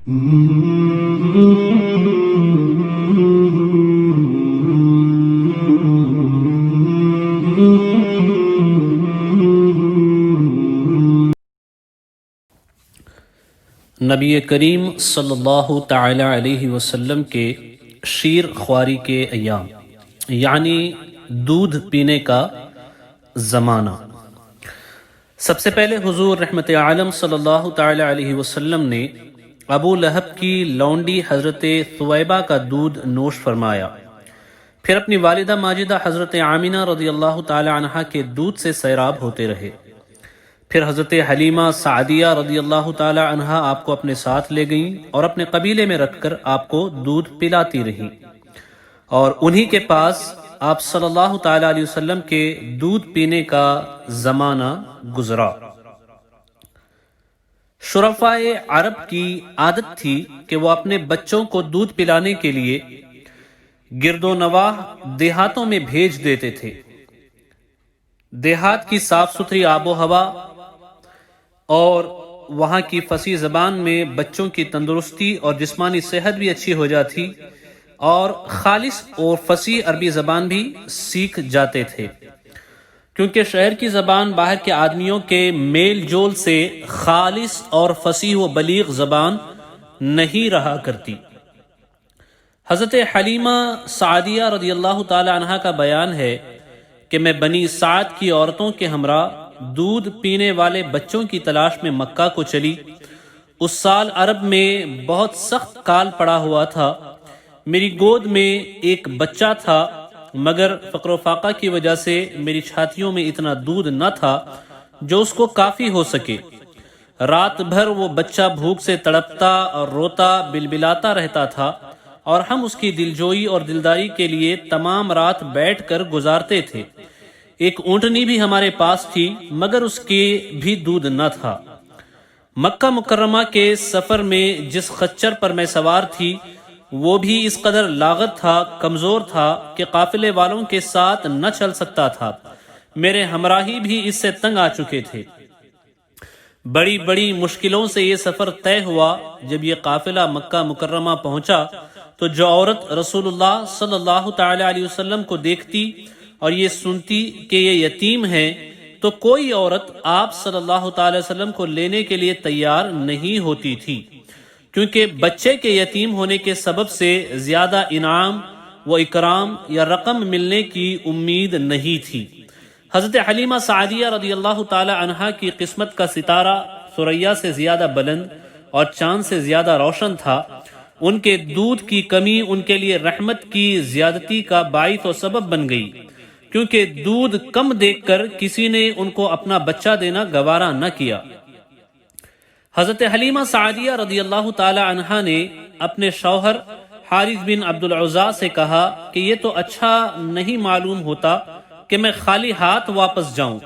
نبی کریم صلی اللہ تعالی علیہ وسلم کے شیر خواری کے ایام یعنی دودھ پینے کا زمانہ۔ سب سے پہلے حضور رحمت عالم صلی اللہ تعالی علیہ وسلم نے ابو لہب کی لونڈی حضرت ثویبہ کا دودھ نوش فرمایا، پھر اپنی والدہ ماجدہ حضرت آمنہ رضی اللہ تعالی عنہا کے دودھ سے سیراب ہوتے رہے، پھر حضرت حلیمہ سعدیہ رضی اللہ تعالی عنہا آپ کو اپنے ساتھ لے گئیں اور اپنے قبیلے میں رکھ کر آپ کو دودھ پلاتی رہیں، اور انہی کے پاس آپ صلی اللہ تعالی علیہ وسلم کے دودھ پینے کا زمانہ گزرا۔ شرفائے عرب کی عادت تھی کہ وہ اپنے بچوں کو دودھ پلانے کے لیے گرد و نواح دیہاتوں میں بھیج دیتے تھے۔ دیہات کی صاف ستھری آب و ہوا اور وہاں کی فصیح زبان میں بچوں کی تندرستی اور جسمانی صحت بھی اچھی ہو جاتی اور خالص اور فصیح عربی زبان بھی سیکھ جاتے تھے، کیونکہ شہر کی زبان باہر کے آدمیوں کے میل جول سے خالص اور فصیح و بلیغ زبان نہیں رہا کرتی۔ حضرت حلیمہ سعدیہ رضی اللہ تعالی عنہا کا بیان ہے کہ میں بنی سعد کی عورتوں کے ہمراہ دودھ پینے والے بچوں کی تلاش میں مکہ کو چلی۔ اس سال عرب میں بہت سخت کال پڑا ہوا تھا، میری گود میں ایک بچہ تھا، مگر فقر و فاقہ کی وجہ سے میری چھاتیوں میں اتنا دودھ نہ تھا جو اس کو کافی ہو سکے۔ رات بھر وہ بچہ بھوک سے تڑپتا اور روتا بلبلاتا رہتا تھا، اور ہم اس کی دلجوئی اور دلداری کے لیے تمام رات بیٹھ کر گزارتے تھے۔ ایک اونٹنی بھی ہمارے پاس تھی، مگر اس کے بھی دودھ نہ تھا۔ مکہ مکرمہ کے سفر میں جس خچر پر میں سوار تھی وہ بھی اس قدر لاغت تھا، کمزور تھا کہ قافلے والوں کے ساتھ نہ چل سکتا تھا۔ میرے ہمراہی بھی اس سے تنگ آ چکے تھے۔ بڑی بڑی مشکلوں سے یہ سفر طے ہوا۔ جب یہ قافلہ مکہ مکرمہ پہنچا تو جو عورت رسول اللہ صلی اللہ تعالی علیہ وسلم کو دیکھتی اور یہ سنتی کہ یہ یتیم ہے تو کوئی عورت آپ صلی اللہ تعالی وسلم کو لینے کے لیے تیار نہیں ہوتی تھی، کیونکہ بچے کے یتیم ہونے کے سبب سے زیادہ انعام و اکرام یا رقم ملنے کی امید نہیں تھی۔ حضرت حلیمہ سعدیہ رضی اللہ تعالی عنہا کی قسمت کا ستارہ ثریا سے زیادہ بلند اور چاند سے زیادہ روشن تھا۔ ان کے دودھ کی کمی ان کے لیے رحمت کی زیادتی کا باعث و سبب بن گئی، کیونکہ دودھ کم دیکھ کر کسی نے ان کو اپنا بچہ دینا گوارا نہ کیا۔ حضرت حلیمہ سعدیہ رضی اللہ تعالی عنہا نے اپنے شوہر حارث بن عبد العزیٰ سے کہا کہ یہ تو اچھا نہیں معلوم ہوتا کہ میں خالی ہاتھ واپس جاؤں،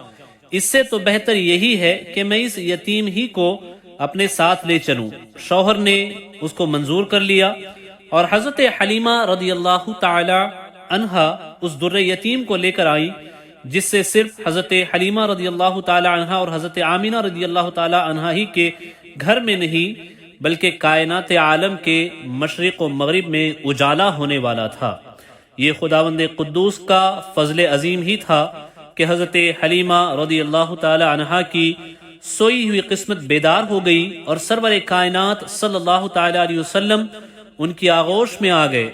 اس سے تو بہتر یہی ہے کہ میں اس یتیم ہی کو اپنے ساتھ لے چلوں۔ شوہر نے اس کو منظور کر لیا اور حضرت حلیمہ رضی اللہ تعالی عنہا اس در یتیم کو لے کر آئی، جس سے صرف حضرت حلیمہ رضی اللہ تعالی عنہا اور حضرت آمنہ رضی اللہ تعالی عنہا ہی کے گھر میں نہیں بلکہ کائنات عالم کے مشرق و مغرب میں اجالا ہونے والا تھا۔ یہ خداوند قدوس کا فضل عظیم ہی تھا کہ حضرت حلیمہ رضی اللہ تعالی عنہا کی سوئی ہوئی قسمت بیدار ہو گئی اور سرور کائنات صلی اللہ تعالی علیہ وسلم ان کی آغوش میں آ گئے۔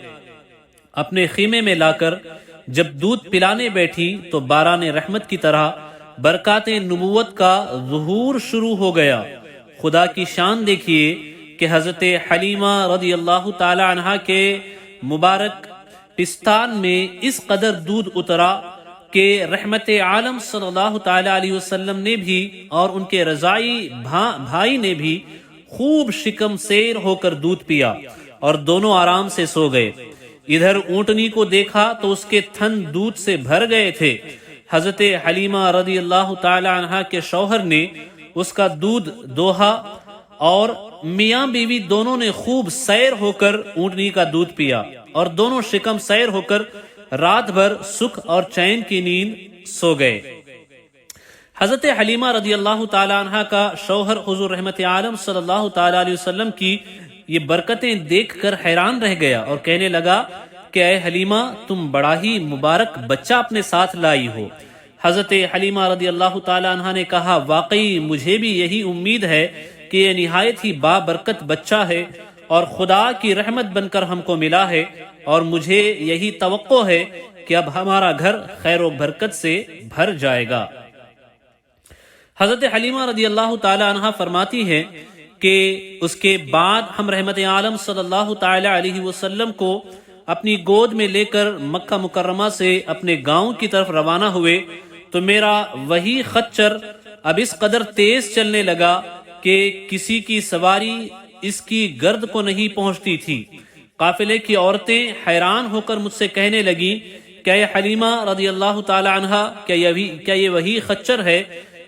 اپنے خیمے میں لا کر جب دودھ پلانے بیٹھی تو باران رحمت کی طرح برکات نبوت کا ظہور شروع ہو گیا۔ خدا کی شان دیکھیے کہ حضرت حلیمہ رضی اللہ تعالی عنہا کے مبارک پستان میں اس قدر دودھ اترا کہ رحمت عالم صلی اللہ تعالی علیہ وسلم نے بھی اور ان کے رضائی بھائی نے بھی خوب شکم سیر ہو کر دودھ پیا اور دونوں آرام سے سو گئے۔ ادھر اونٹنی کو دیکھا تو اس کے تھن دودھ سے بھر گئے تھے۔ حضرت حلیمہ رضی اللہ تعالی عنہا کے شوہر نے اس کا دودھ دوہا اور میاں بیوی دونوں نے خوب سیر ہو کر اونٹنی کا دودھ پیا اور دونوں شکم سیر ہو کر رات بھر سکھ اور چین کی نیند سو گئے۔ حضرت حلیمہ رضی اللہ تعالی عنہ کا شوہر حضور رحمت عالم صلی اللہ تعالی علیہ وسلم کی یہ برکتیں دیکھ کر حیران رہ گیا اور کہنے لگا کہ اے حلیمہ تم بڑا ہی مبارک بچہ اپنے ساتھ لائی ہو۔ حضرت حلیمہ رضی اللہ تعالی عنہ نے کہا واقعی مجھے بھی یہی امید ہے کہ یہ نہایت ہی بابرکت بچہ ہے اور خدا کی رحمت بن کر ہم کو ملا ہے، اور مجھے یہی توقع ہے کہ اب ہمارا گھر خیر و برکت سے بھر جائے گا۔ حضرت حلیمہ رضی اللہ تعالی عنہ فرماتی ہے کہ اس کے بعد ہم رحمت عالم صلی اللہ تعالی علیہ وسلم کو اپنی گود میں لے کر مکہ مکرمہ سے اپنے گاؤں کی طرف روانہ ہوئے تو میرا وہی خچر اب اس قدر تیز چلنے لگا کہ کسی کی سواری اس کی گرد کو نہیں پہنچتی تھی۔ قافلے کی عورتیں حیران ہو کر مجھ سے کہنے لگیں کیا یہ حلیمہ رضی اللہ تعالی عنہ کیا یہ وہی خچر ہے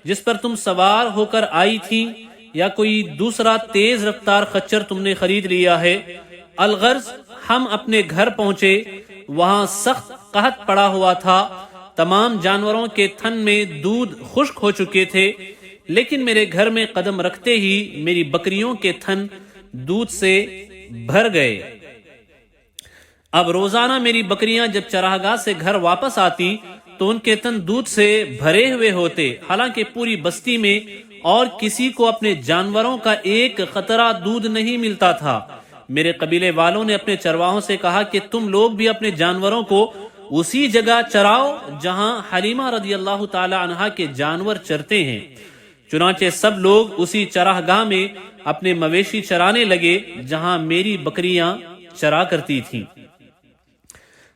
جس پر تم سوار ہو کر آئی تھی، یا کوئی دوسرا تیز رفتار خچر تم نے خرید لیا ہے؟ الغرض ہم اپنے گھر پہنچے، وہاں سخت قحط پڑا ہوا تھا، تمام جانوروں کے تھن میں دودھ خشک ہو چکے تھے، لیکن میرے گھر میں قدم رکھتے ہی میری بکریوں کے تھن دودھ سے بھر گئے۔ اب روزانہ میری بکریاں جب چراگاہ سے گھر واپس آتی تو ان کے تن دودھ سے بھرے ہوئے ہوتے، حالانکہ پوری بستی میں اور کسی کو اپنے جانوروں کا ایک قطرہ دودھ نہیں ملتا تھا۔ میرے قبیلے والوں نے اپنے چرواہوں سے کہا کہ تم لوگ بھی اپنے جانوروں کو اسی جگہ چراؤ جہاں حلیمہ رضی اللہ تعالی عنہ کے جانور چرتے ہیں۔ چنانچہ سب لوگ اسی چراگاہ میں اپنے مویشی چرانے لگے جہاں میری بکریاں چرا کرتی تھیں،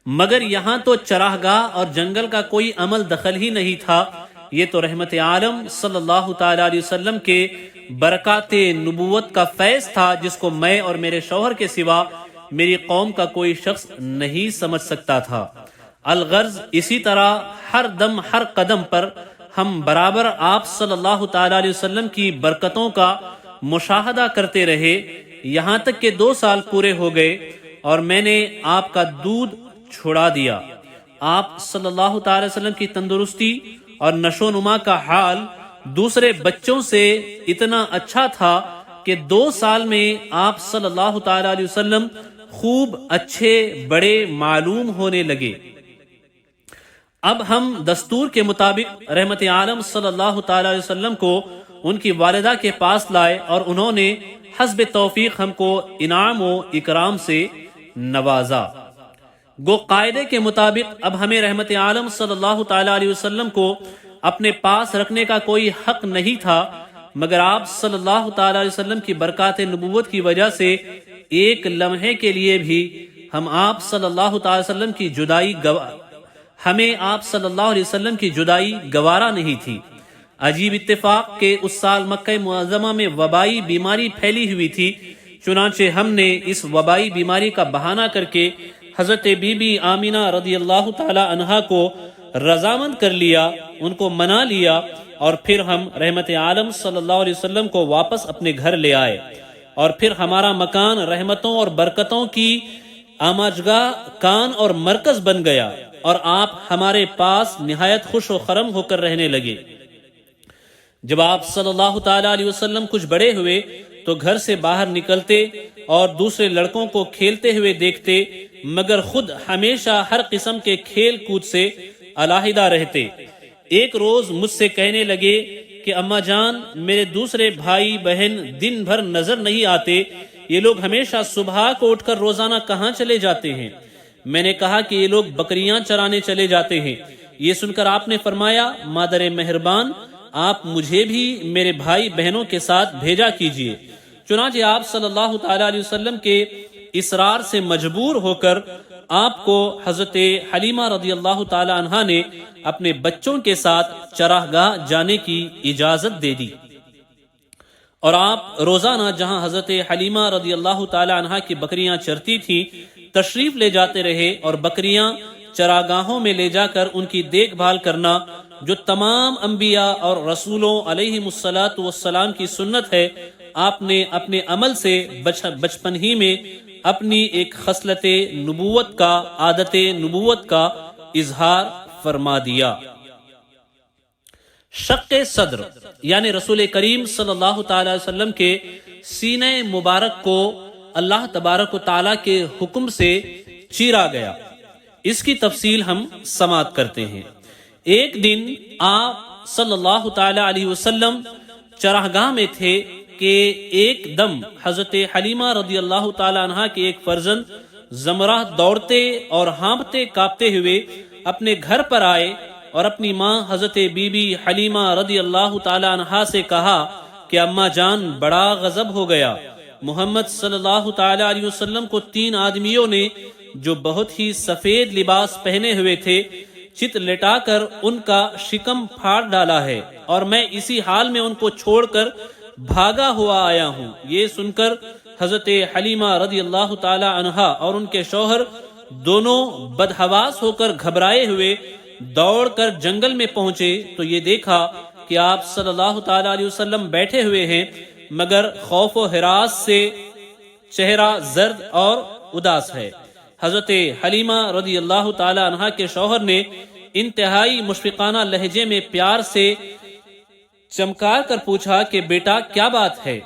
مگر یہاں تو چراگاہ اور جنگل کا کوئی عمل دخل ہی نہیں تھا۔ یہ تو رحمت عالم صلی اللہ تعالی علیہ وسلم کے برکات نبوت کا فیض تھا جس کو میں اور میرے شوہر کے سوا میری قوم کا کوئی شخص نہیں سمجھ سکتا تھا۔ الغرض اسی طرح ہر دم ہر قدم پر ہم برابر آپ صلی اللہ تعالی علیہ وسلم کی برکتوں کا مشاہدہ کرتے رہے، یہاں تک کہ 2 سال پورے ہو گئے اور میں نے آپ کا دودھ چھڑا دیا۔ آپ صلی اللہ تعالی وسلم کی تندرستی اور نشو نما کا حال دوسرے بچوں سے اتنا اچھا تھا کہ 2 سال میں آپ صلی اللہ تعالی علیہ وسلم خوب اچھے بڑے معلوم ہونے لگے۔ اب ہم دستور کے مطابق رحمت عالم صلی اللہ تعالی علیہ وسلم کو ان کی والدہ کے پاس لائے اور انہوں نے حسب توفیق ہم کو انعام و اکرام سے نوازا۔ گو قاعدے کے مطابق اب ہمیں رحمت عالم صلی اللہ تعالی علیہ وسلم کو اپنے پاس رکھنے کا کوئی حق نہیں تھا، مگر آپ صلی اللہ تعالی علیہ وسلم کی برکات نبوت کی وجہ سے ایک لمحے کے لیے بھی ہمیں آپ صلی اللہ علیہ وسلم کی جدائی گوارا نہیں تھی۔ عجیب اتفاق کہ اس سال مکہ معظمہ میں وبائی بیماری پھیلی ہوئی تھی، چنانچہ ہم نے اس وبائی بیماری کا بہانہ کر کے حضرت بی بی آمینہ رضی اللہ تعالی عنہا کو رضامند کر لیا، ان کو منا لیا، اور پھر ہم رحمت عالم صلی اللہ علیہ وسلم کو واپس اپنے گھر لے آئے، اور پھر ہمارا مکان رحمتوں اور برکتوں کی آماجگاہ کان اور مرکز بن گیا، اور آپ ہمارے پاس نہایت خوش و خرم ہو کر رہنے لگے۔ جب آپ صلی اللہ تعالی علیہ وسلم کچھ بڑے ہوئے تو گھر سے باہر نکلتے اور دوسرے لڑکوں کو کھیلتے ہوئے دیکھتے، مگر خود ہمیشہ ہر قسم کے کھیل کود سے علیحدہ رہتے۔ ایک روز مجھ سے کہنے لگے کہ اماں جان، میرے دوسرے بھائی بہن دن بھر نظر نہیں آتے، یہ لوگ ہمیشہ صبح کو اٹھ کر روزانہ کہاں چلے جاتے ہیں؟ میں نے کہا کہ یہ لوگ بکریاں چرانے چلے جاتے ہیں۔ یہ سن کر آپ نے فرمایا مادر مہربان، آپ مجھے بھی میرے بھائی بہنوں کے ساتھ بھیجا کیجیے۔ چنانچہ آپ صلی اللہ تعالی علیہ وسلم کے اصرار سے مجبور ہو کر آپ کو حضرت حلیمہ رضی اللہ تعالی عنہ نے اپنے بچوں کے ساتھ چراگاہ جانے کی اجازت دے دی، اور آپ روزانہ جہاں حضرت حلیمہ رضی اللہ تعالی عنہ کی بکریاں چرتی تھیں تشریف لے جاتے رہے، اور بکریاں چراگاہوں میں لے جا کر ان کی دیکھ بھال کرنا جو تمام انبیاء اور رسولوں علیہم الصلاۃ والسلام کی سنت ہے، آپ نے اپنے عمل سے بچپن ہی میں اپنی ایک خصلت نبوت کا عادت نبوت کا اظہار فرما دیا۔ شق صدر یعنی رسول کریم صلی اللہ تعالی وسلم کے سینہ مبارک کو اللہ تبارک و تعالیٰ کے حکم سے چیرا گیا۔ اس کی تفصیل ہم سماعت کرتے ہیں۔ ایک دن آپ صلی اللہ تعالی علیہ وسلم چراگاہ میں تھے کہ ایک دم حضرت حلیمہ رضی اللہ تعالی عنہ کے ایک فرزند زمرہ دوڑتے اور ہانپتے کاپتے ہوئے اپنے گھر پر آئے اور اپنی ماں حضرت بی بی حلیمہ رضی اللہ تعالی عنہ سے کہا کہ اماں جان بڑا غضب ہو گیا، محمد صلی اللہ تعالی علیہ وسلم کو 3 آدمیوں نے جو بہت ہی سفید لباس پہنے ہوئے تھے چت لٹا کر ان کا شکم پھاڑ ڈالا ہے، اور میں اسی حال میں ان کو چھوڑ کر بھاگا ہوا آیا ہوں۔ یہ سن کر حضرت حلیمہ رضی اللہ تعالی عنہا اور ان کے شوہر دونوں بدحواس ہو کر گھبرائے ہوئے دوڑ کر جنگل میں پہنچے تو یہ دیکھا کہ آپ صلی اللہ تعالی علیہ وسلم بیٹھے ہوئے ہیں، مگر خوف و ہراس سے چہرہ زرد اور اداس ہے۔ حضرت حلیمہ رضی اللہ تعالی عنہ کے شوہر نے انتہائی مشفقانہ لہجے میں پیار سے چمکار کر پوچھا کہ بیٹا کیا بات ہے؟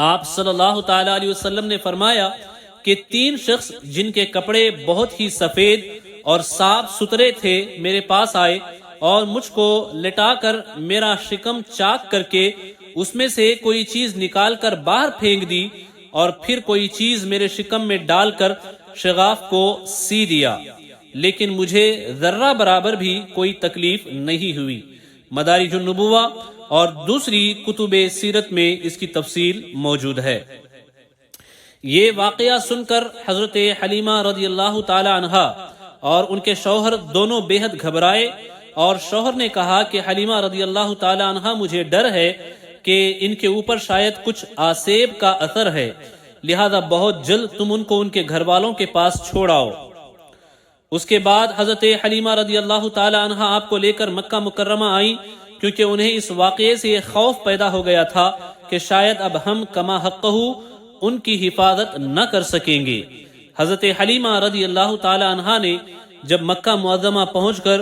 آپ صلی اللہ تعالی علیہ وسلم نے فرمایا کہ 3 شخص جن کے کپڑے بہت ہی سفید اور صاف ستھرے تھے میرے پاس آئے اور مجھ کو لٹا کر میرا شکم چاک کر کے اس میں سے کوئی چیز نکال کر باہر پھینک دی اور پھر کوئی چیز میرے شکم میں ڈال کر شغاف کو سی دیا، لیکن مجھے ذرہ برابر بھی کوئی تکلیف نہیں ہوئی۔ مدارج النبوہ اور دوسری کتب سیرت میں اس کی تفصیل موجود ہے۔ یہ واقعہ سن کر حضرت حلیمہ رضی اللہ تعالی عنہا اور ان کے شوہر دونوں بے حد گھبرائے، اور شوہر نے کہا کہ حلیمہ رضی اللہ تعالی عنہا مجھے ڈر ہے کہ ان کے اوپر شاید کچھ آسیب کا اثر ہے، لہذا بہت جلد تم ان کو ان کے گھر والوں کے پاس چھوڑاؤ۔ اس کے بعد حضرت حلیمہ رضی اللہ تعالی عنہا آپ کو لے کر مکہ مکرمہ آئیں، کیونکہ انہیں اس واقعے سے یہ خوف پیدا ہو گیا تھا کہ شاید اب ہم کما حقہ ان کی حفاظت نہ کر سکیں گے۔ حضرت حلیمہ رضی اللہ تعالی عنہا نے جب مکہ معظمہ پہنچ کر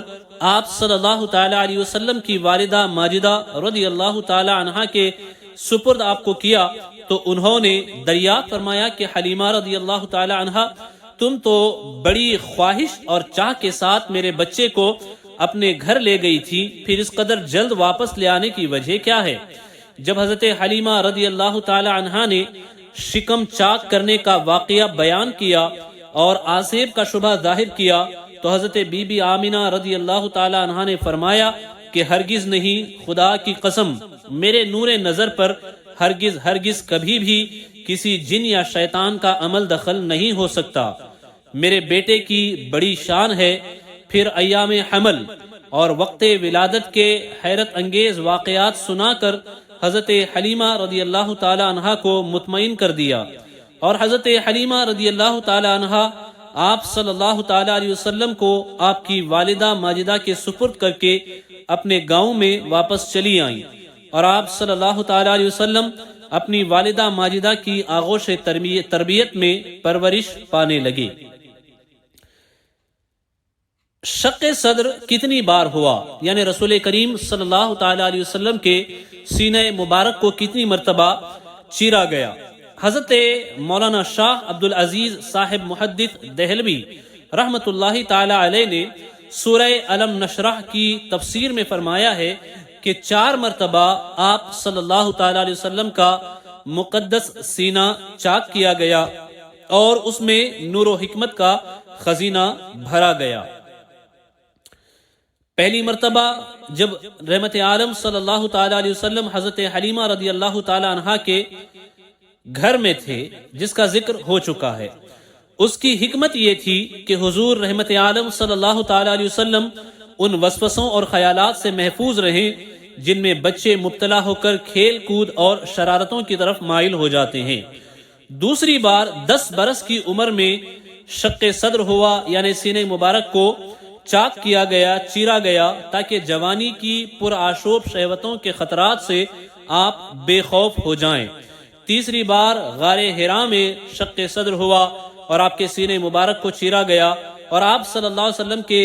آپ صلی اللہ تعالی علیہ وسلم کی والدہ ماجدہ رضی اللہ تعالی عنہا کے سپرد آپ کو کیا تو انہوں نے دریافت فرمایا کہ حلیمہ رضی اللہ تعالی عنہا تم تو بڑی خواہش اور چاہ کے ساتھ میرے بچے کو اپنے گھر لے گئی تھی، پھر اس قدر جلد واپس لے آنے کی وجہ کیا ہے؟ جب حضرت حلیمہ رضی اللہ تعالی عنہا نے شکم چاک کرنے کا واقعہ بیان کیا اور آسیب کا شبہ ظاہر کیا تو حضرت بی بی آمنہ رضی اللہ تعالی عنہا نے فرمایا کہ ہرگز نہیں، خدا کی قسم میرے نور نظر پر ہرگز کبھی بھی کسی جن یا شیطان کا عمل دخل نہیں ہو سکتا۔ میرے بیٹے کی بڑی شان ہے۔ پھر ایام حمل اور وقت ولادت کے حیرت انگیز واقعات سنا کر حضرت حلیمہ رضی اللہ تعالی عنہا کو مطمئن کر دیا، اور حضرت حلیمہ رضی اللہ تعالی عنہا آپ صلی اللہ تعالی علیہ وسلم کو آپ کی والدہ ماجدہ کے سپرد کر کے اپنے گاؤں میں واپس چلی آئیں، اور آپ صلی اللہ تعالی علیہ وسلم اپنی والدہ ماجدہ کی آغوش تربیت میں پرورش پانے لگے۔ شق صدر کتنی بار ہوا، یعنی رسول کریم صلی اللہ تعالی علیہ وسلم کے سینہ مبارک کو کتنی مرتبہ چیرا گیا؟ حضرت مولانا شاہ عبدالعزیز صاحب محدث دہلوی رحمت اللہ تعالی علیہ نے سورہ علم نشرح کی تفسیر میں فرمایا ہے کہ 4 مرتبہ آپ صلی اللہ تعالی علیہ وسلم کا مقدس سینہ چاک کیا گیا اور اس میں نور و حکمت کا خزینہ بھرا گیا۔ پہلی مرتبہ جب رحمت عالم صلی اللہ تعالی علیہ وسلم حضرت حلیمہ رضی اللہ تعالی عنہا کے گھر میں تھے، جس کا ذکر ہو چکا ہے، اس کی حکمت یہ تھی کہ حضور رحمت عالم صلی اللہ تعالی علیہ وسلم ان وسوسوں اور خیالات سے محفوظ رہیں جن میں بچے مبتلا ہو کر کھیل کود اور شرارتوں کی طرف مائل ہو جاتے ہیں۔ دوسری بار 10 برس کی عمر میں شق صدر ہوا، یعنی سینہ مبارک کو چاک کیا گیا، چیرا گیا، تاکہ جوانی کی پرآشوب شہوتوں کے خطرات سے آپ بے خوف ہو جائیں۔ تیسری بار غار حرا میں شق صدر ہوا اور آپ کے سینے مبارک کو چیرا گیا اور آپ صلی اللہ علیہ وسلم کے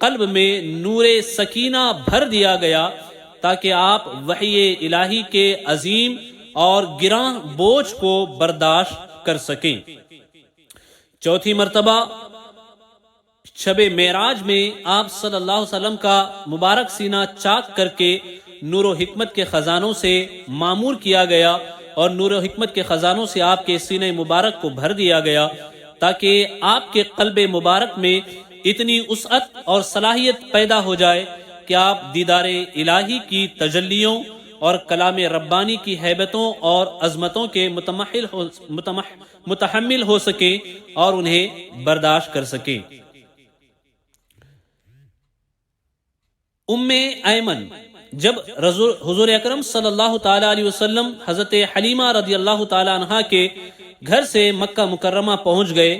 قلب میں نور سکینہ بھر دیا گیا تاکہ آپ وحی الہی کے عظیم اور گراں بوجھ کو برداشت کر سکیں۔ چوتھی مرتبہ شب معراج میں آپ صلی اللہ علیہ وسلم کا مبارک سینہ چاک کر کے نور و حکمت کے خزانوں سے معمور کیا گیا اور نور و حکمت کے خزانوں سے آپ کے سینہ مبارک کو بھر دیا گیا تاکہ آپ کے قلب مبارک میں اتنی وسعت اور صلاحیت پیدا ہو جائے کہ آپ دیدار الہی کی تجلیوں اور کلام ربانی کی ہیبتوں اور عظمتوں کے متحمل ہو سکیں اور انہیں برداشت کر سکیں۔ ام ایمن جب حضور اکرم صلی اللہ تعالی علیہ وسلم حضرت حلیمہ رضی اللہ تعالی عنہا کے گھر سے مکہ مکرمہ پہنچ گئے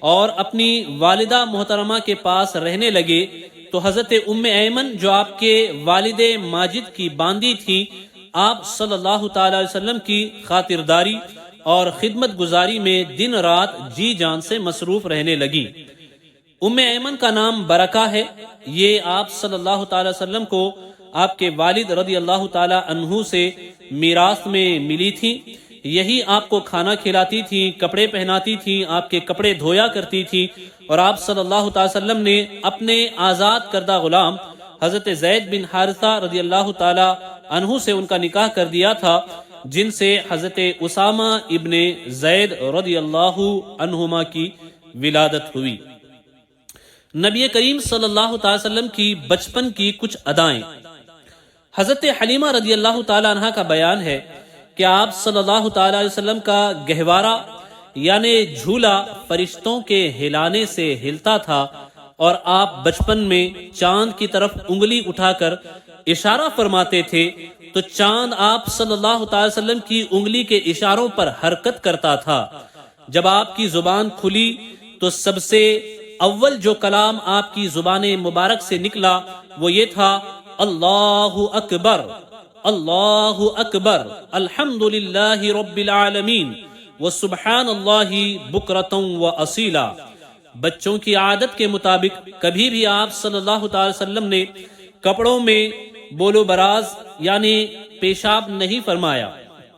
اور اپنی والدہ محترمہ کے پاس رہنے لگے تو حضرت ام ایمن جو آپ کے والد ماجد کی باندی تھی، آپ صلی اللہ تعالی علیہ وسلم کی خاطرداری اور خدمت گزاری میں دن رات جی جان سے مصروف رہنے لگی۔ ام ایمن کا نام برکہ ہے۔ یہ آپ صلی اللہ تعالی وسلم کو آپ کے والد رضی اللہ تعالی عنہ سے میراث میں ملی تھی۔ یہی آپ کو کھانا کھلاتی تھی، کپڑے پہناتی تھی، آپ کے کپڑے دھویا کرتی تھی، اور آپ صلی اللہ تعالی وسلم نے اپنے آزاد کردہ غلام حضرت زید بن حارثہ رضی اللہ تعالی عنہ سے ان کا نکاح کر دیا تھا، جن سے حضرت اسامہ ابن زید رضی اللہ عنہما کی ولادت ہوئی۔ نبی کریم صلی اللہ تعالی وسلم کی بچپن کی کچھ ادائیں۔ حضرت حلیمہ رضی اللہ تعالی عنہ کا بیان ہے کہ آپ صلی اللہ تعالی علیہ وسلم کا گہوارہ یعنی جھولا فرشتوں کے ہلانے سے ہلتا تھا، اور آپ بچپن میں چاند کی طرف انگلی اٹھا کر اشارہ فرماتے تھے تو چاند آپ صلی اللہ تعالی وسلم کی انگلی کے اشاروں پر حرکت کرتا تھا۔ جب آپ کی زبان کھلی تو سب سے اول جو کلام آپ کی زبان مبارک سے نکلا وہ یہ تھا، اللہ اکبر، اللہ اکبر، الحمدللہ رب العالمین، وسبحان اللہ بکرۃ و اصیلا۔ بچوں کی عادت کے مطابق کبھی بھی آپ صلی اللہ تعالی وسلم نے کپڑوں میں بول و براز یعنی پیشاب نہیں فرمایا،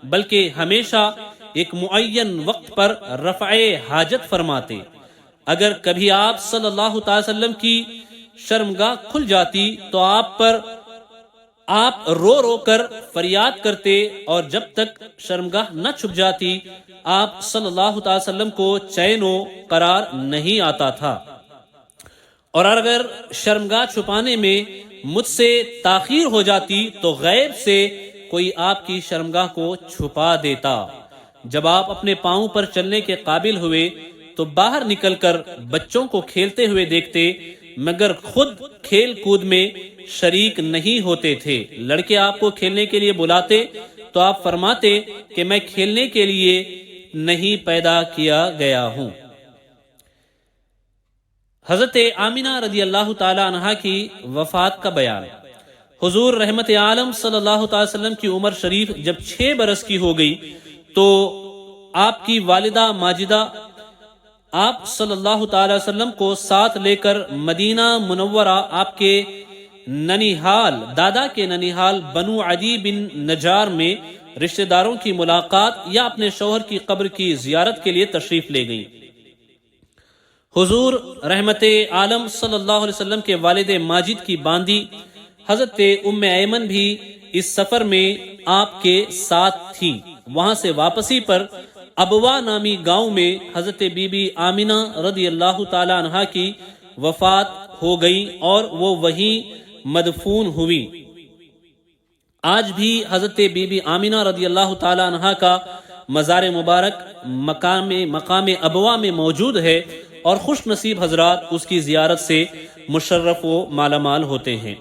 بلکہ ہمیشہ ایک معین وقت پر رفع حاجت فرماتے۔ اگر کبھی آپ صلی اللہ تعالی وسلم کی شرمگاہ کھل جاتی تو آپ رو رو کر فریاد کرتے، اور جب تک شرمگاہ نہ چھپ جاتی آپ صلی اللہ تعالی وسلم کو چین و قرار نہیں آتا تھا، اور اگر شرمگاہ چھپانے میں مجھ سے تاخیر ہو جاتی تو غیب سے کوئی آپ کی شرمگاہ کو چھپا دیتا۔ جب آپ اپنے پاؤں پر چلنے کے قابل ہوئے تو باہر نکل کر بچوں کو کھیلتے ہوئے دیکھتے، مگر خود کھیل کود میں شریک نہیں ہوتے تھے۔ لڑکے آپ کو کھیلنے کے لیے بلاتے تو آپ فرماتے کہ میں کھیلنے کے لیے نہیں پیدا کیا گیا ہوں۔ حضرت آمنہ رضی اللہ تعالی عنہا کی وفات کا بیان۔ حضور رحمت عالم صلی اللہ تعالی وسلم کی عمر شریف جب 6 برس کی ہو گئی تو آپ کی والدہ ماجدہ آپ صلی اللہ تعالی وسلم کو ساتھ لے کر مدینہ منورہ آپ کے ننیحال، دادا کے ننیحال بنو عدی بن نجار میں رشتہ داروں کی ملاقات یا اپنے شوہر کی قبر کی زیارت کے لیے تشریف لے گئیں۔ حضور رحمت عالم صلی اللہ علیہ وسلم کے والد ماجد کی باندی حضرت ام ایمن بھی اس سفر میں آپ کے ساتھ تھی۔ وہاں سے واپسی پر ابوا نامی گاؤں میں حضرت بی بی آمنہ رضی اللہ تعالی عنہا کی وفات ہو گئی اور وہ وہیں مدفون ہوئی۔ آج بھی حضرت بی بی آمنہ رضی اللہ تعالی عنہا کا مزار مبارک مقام ابوا میں موجود ہے، اور خوش نصیب حضرات اس کی زیارت سے مشرف و مالا مال ہوتے ہیں۔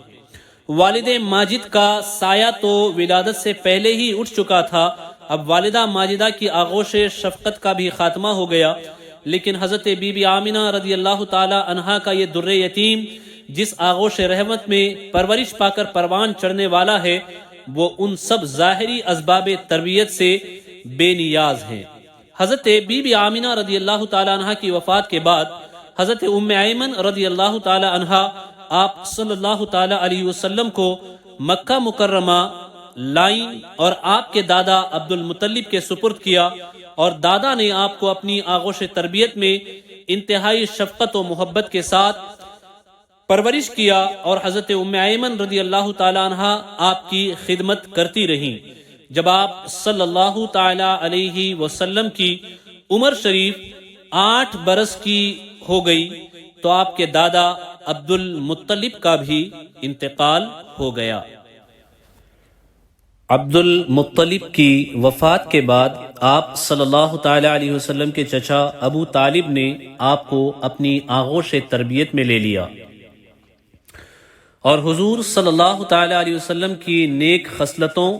والد ماجد کا سایہ تو ولادت سے پہلے ہی اٹھ چکا تھا، اب والدہ ماجدہ کی آغوش شفقت کا بھی خاتمہ ہو گیا، لیکن حضرت بی بی آمنہ رضی اللہ تعالی عنہا کا یہ در یتیم جس آغوش رحمت میں پرورش پا کر پروان چڑھنے والا ہے، وہ ان سب ظاہری اسباب تربیت سے بے نیاز ہیں۔ حضرت بی بی آمنہ رضی اللہ تعالی عنہا کی وفات کے بعد حضرت ام ایمن رضی اللہ تعالی عنہا آپ صلی اللہ تعالی علیہ وسلم کو مکہ مکرمہ لائیں اور آپ کے دادا عبد المطلب کے سپرد کیا، اور دادا نے آپ کو اپنی آغوش تربیت میں انتہائی شفقت و محبت کے ساتھ پرورش کیا، اور حضرت ام ایمن رضی اللہ تعالی عنہ آپ کی خدمت کرتی رہیں۔ جب آپ صلی اللہ تعالی علیہ وسلم کی عمر شریف 8 برس کی ہو گئی تو آپ کے دادا عبد المطلب کا بھی انتقال ہو گیا۔ عبد المطلب کی وفات کے بعد آپ صلی اللہ تعالی علیہ وسلم کے چچا ابو طالب نے آپ کو اپنی آغوش تربیت میں لے لیا، اور حضور صلی اللہ تعالی علیہ وسلم کی نیک خصلتوں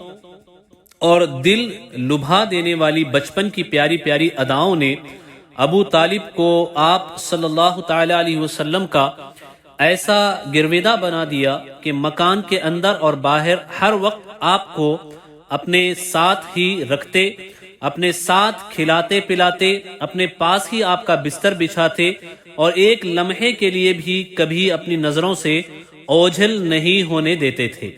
اور دل لبھا دینے والی بچپن کی پیاری پیاری اداؤں نے ابو طالب کو آپ صلی اللہ تعالی علیہ وسلم کا ایسا گرویدہ بنا دیا کہ مکان کے اندر اور باہر ہر وقت آپ کو اپنے ساتھ ہی رکھتے، اپنے ساتھ کھلاتے پلاتے، اپنے پاس ہی آپ کا بستر بچھاتے، اور ایک لمحے کے لیے بھی کبھی اپنی نظروں سے اوجھل نہیں ہونے دیتے تھے۔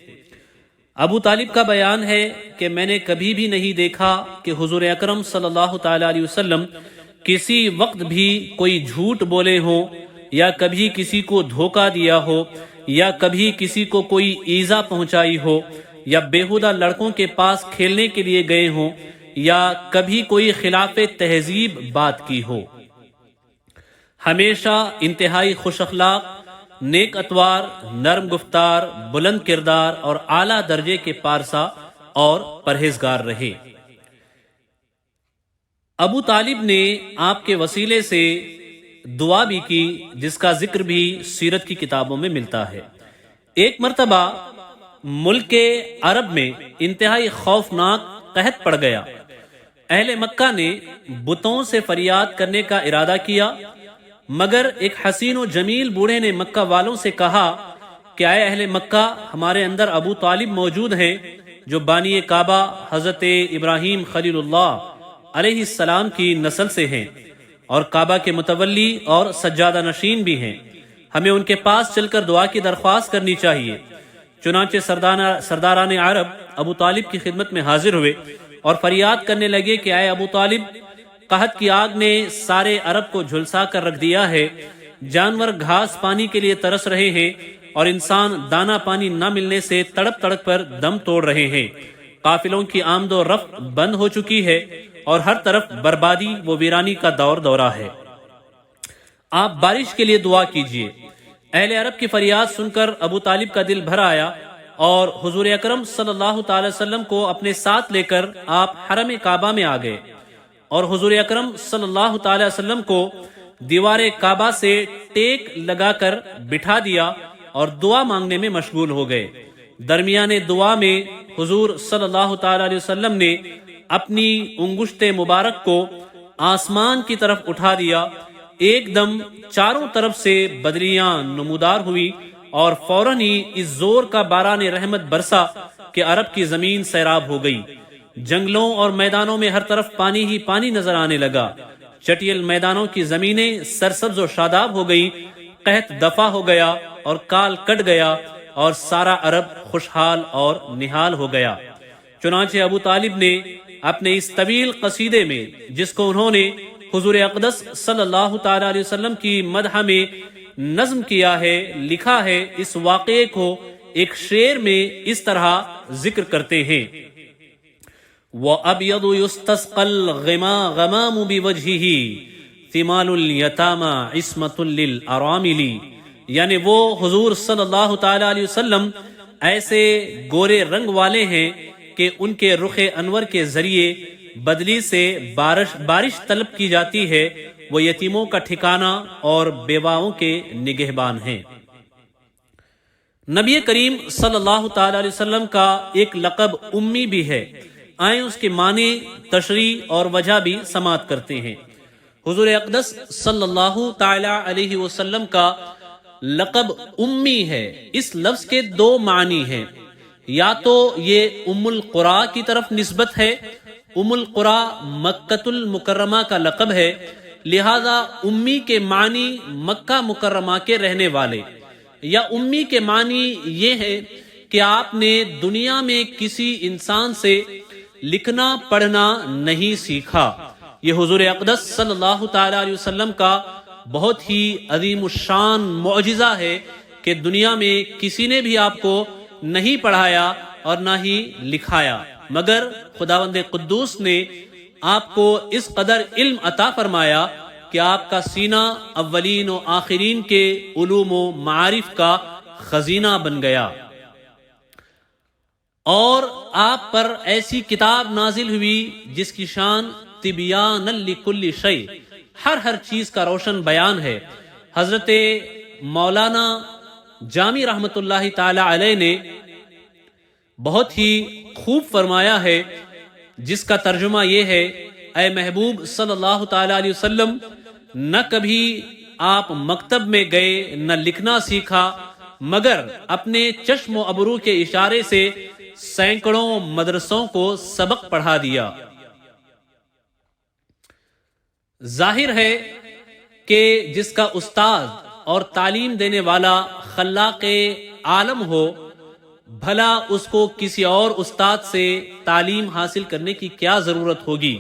ابو طالب کا بیان ہے کہ میں نے کبھی بھی نہیں دیکھا کہ حضور اکرم صلی اللہ تعالی علیہ وسلم کسی وقت بھی کوئی جھوٹ بولے ہوں، یا کبھی کسی کو دھوکہ دیا ہو، یا کبھی کسی کو کوئی ایذا پہنچائی ہو، یا بیہودہ لڑکوں کے پاس کھیلنے کے لیے گئے ہوں، یا کبھی کوئی خلاف تہذیب بات کی ہو۔ ہمیشہ انتہائی خوش اخلاق، نیک اتوار، نرم گفتار، بلند کردار اور اعلیٰ درجے کے پارسا اور پرہیزگار رہے۔ ابو طالب نے آپ کے وسیلے سے دعا بھی کی، جس کا ذکر بھی سیرت کی کتابوں میں ملتا ہے۔ ایک مرتبہ ملک عرب میں انتہائی خوفناک قحط پڑ گیا۔ اہل مکہ نے بتوں سے فریاد کرنے کا ارادہ کیا، مگر ایک حسین و جمیل بوڑھے نے مکہ والوں سے کہا کہ اے اہل مکہ، ہمارے اندر ابو طالب موجود ہیں جو بانی کعبہ حضرت ابراہیم خلیل اللہ علیہ السلام کی نسل سے ہیں، اور کعبہ کے متولی اور سجادہ نشین بھی ہیں۔ ہمیں ان کے پاس چل کر دعا کی درخواست کرنی چاہیے۔ چنانچہ سرداران عرب ابو طالب کی خدمت میں حاضر ہوئے اور فریاد کرنے لگے کہ اے ابو طالب، قحط کی آگ نے سارے عرب کو جھلسا کر رکھ دیا ہے، جانور گھاس پانی کے لیے ترس رہے ہیں، اور انسان دانا پانی نہ ملنے سے تڑپ تڑپ پر دم توڑ رہے ہیں۔ قافلوں کی آمد و رفت بند ہو چکی ہے، اور ہر طرف بربادی و ویرانی کا دورہ ہے۔ آپ بارش کے لیے دعا کیجیے۔ اہل عرب کی فریاد سن کر ابو طالب کا دل بھر آیا، اور حضور اکرم صلی اللہ تعالی وسلم کو اپنے ساتھ لے کر آپ حرم کعبہ میں آ گئے، اور حضور اکرم صلی اللہ تعالی وسلم کو دیوار کعبہ سے ٹیک لگا کر بٹھا دیا اور دعا مانگنے میں مشغول ہو گئے۔ درمیان دعا میں حضور صلی اللہ تعالی علیہ وسلم نے اپنی انگشت مبارک کو آسمان کی طرف اٹھا دیا، ایک دم چاروں طرف سے بدریاں نمودار ہوئی، اور فوراً ہی اس زور کا باران رحمت برسا کہ عرب کی زمین سیراب ہو گئی۔ جنگلوں اور میدانوں میں ہر طرف پانی ہی پانی نظر آنے لگا، چٹیل میدانوں کی زمینیں سرسبز و شاداب ہو گئی، قحط دفع ہو گیا اور کال کٹ گیا، اور سارا عرب خوشحال اور نہال ہو گیا۔ چنانچہ ابو طالب نے اپنے اس طویل قصیدے میں، جس کو انہوں نے حضور اقدس صلی اللہ تعالی علیہ وسلم کی مدح میں نظم کیا ہے، لکھا ہے، اس واقعے کو ایک شعر میں اس طرح ذکر کرتے ہیں: وَأَبْيَضُ يُسْتَسْقَى الْغَمَامُ بِوَجْهِهِ ثِمَالُ الْيَتَامَى عِصْمَةٌ لِلْأَرَامِلِ، یعنی وہ حضور صلی اللہ تعالی علیہ وسلم ایسے گورے رنگ والے ہیں کہ ان کے رخ انور کے ذریعے بدلی سے بارش طلب کی جاتی ہے، وہ یتیموں کا ٹھکانہ اور بیواؤں کے نگہبان ہیں۔ نبی کریم صلی اللہ تعالی علیہ وسلم کا ایک لقب امی بھی ہے، آئیں اس کے معنی، تشریح اور وجہ بھی سماعت کرتے ہیں۔ حضور اقدس صلی اللہ تعالی علیہ وسلم کا لقب امی ہے۔ اس لفظ کے دو معنی ہیں، یا تو یہ ام القرا کی طرف نسبت ہے، ام القرا مکۃ المکرمہ کا لقب ہے، لہذا امی کے معنی مکہ مکرمہ کے رہنے والے، یا امی کے معنی یہ ہے کہ آپ نے دنیا میں کسی انسان سے لکھنا پڑھنا نہیں سیکھا۔ یہ حضور اقدس صلی اللہ تعالی علیہ وسلم کا بہت ہی عظیم الشان معجزہ ہے کہ دنیا میں کسی نے بھی آپ کو نہیں پڑھایا اور نہ ہی لکھایا، مگر خداوند قدوس نے آپ کو اس قدر علم عطا فرمایا کہ آپ کا سینہ اولین و آخرین کے علوم و معارف کا خزینہ بن گیا، اور آپ پر ایسی کتاب نازل ہوئی جس کی شان تبیان لکل شیء، ہر چیز کا روشن بیان ہے۔ حضرت مولانا جامی رحمت اللہ تعالی علیہ نے بہت ہی خوب فرمایا ہے، جس کا ترجمہ یہ ہے: اے محبوب صلی اللہ تعالی علیہ وسلم، نہ کبھی آپ مکتب میں گئے نہ لکھنا سیکھا، مگر اپنے چشم و ابرو کے اشارے سے سینکڑوں مدرسوں کو سبق پڑھا دیا۔ ظاہر ہے کہ جس کا استاد اور تعلیم دینے والا خلاق عالم ہو، بھلا اس کو کسی اور استاد سے تعلیم حاصل کرنے کی کیا ضرورت ہوگی؟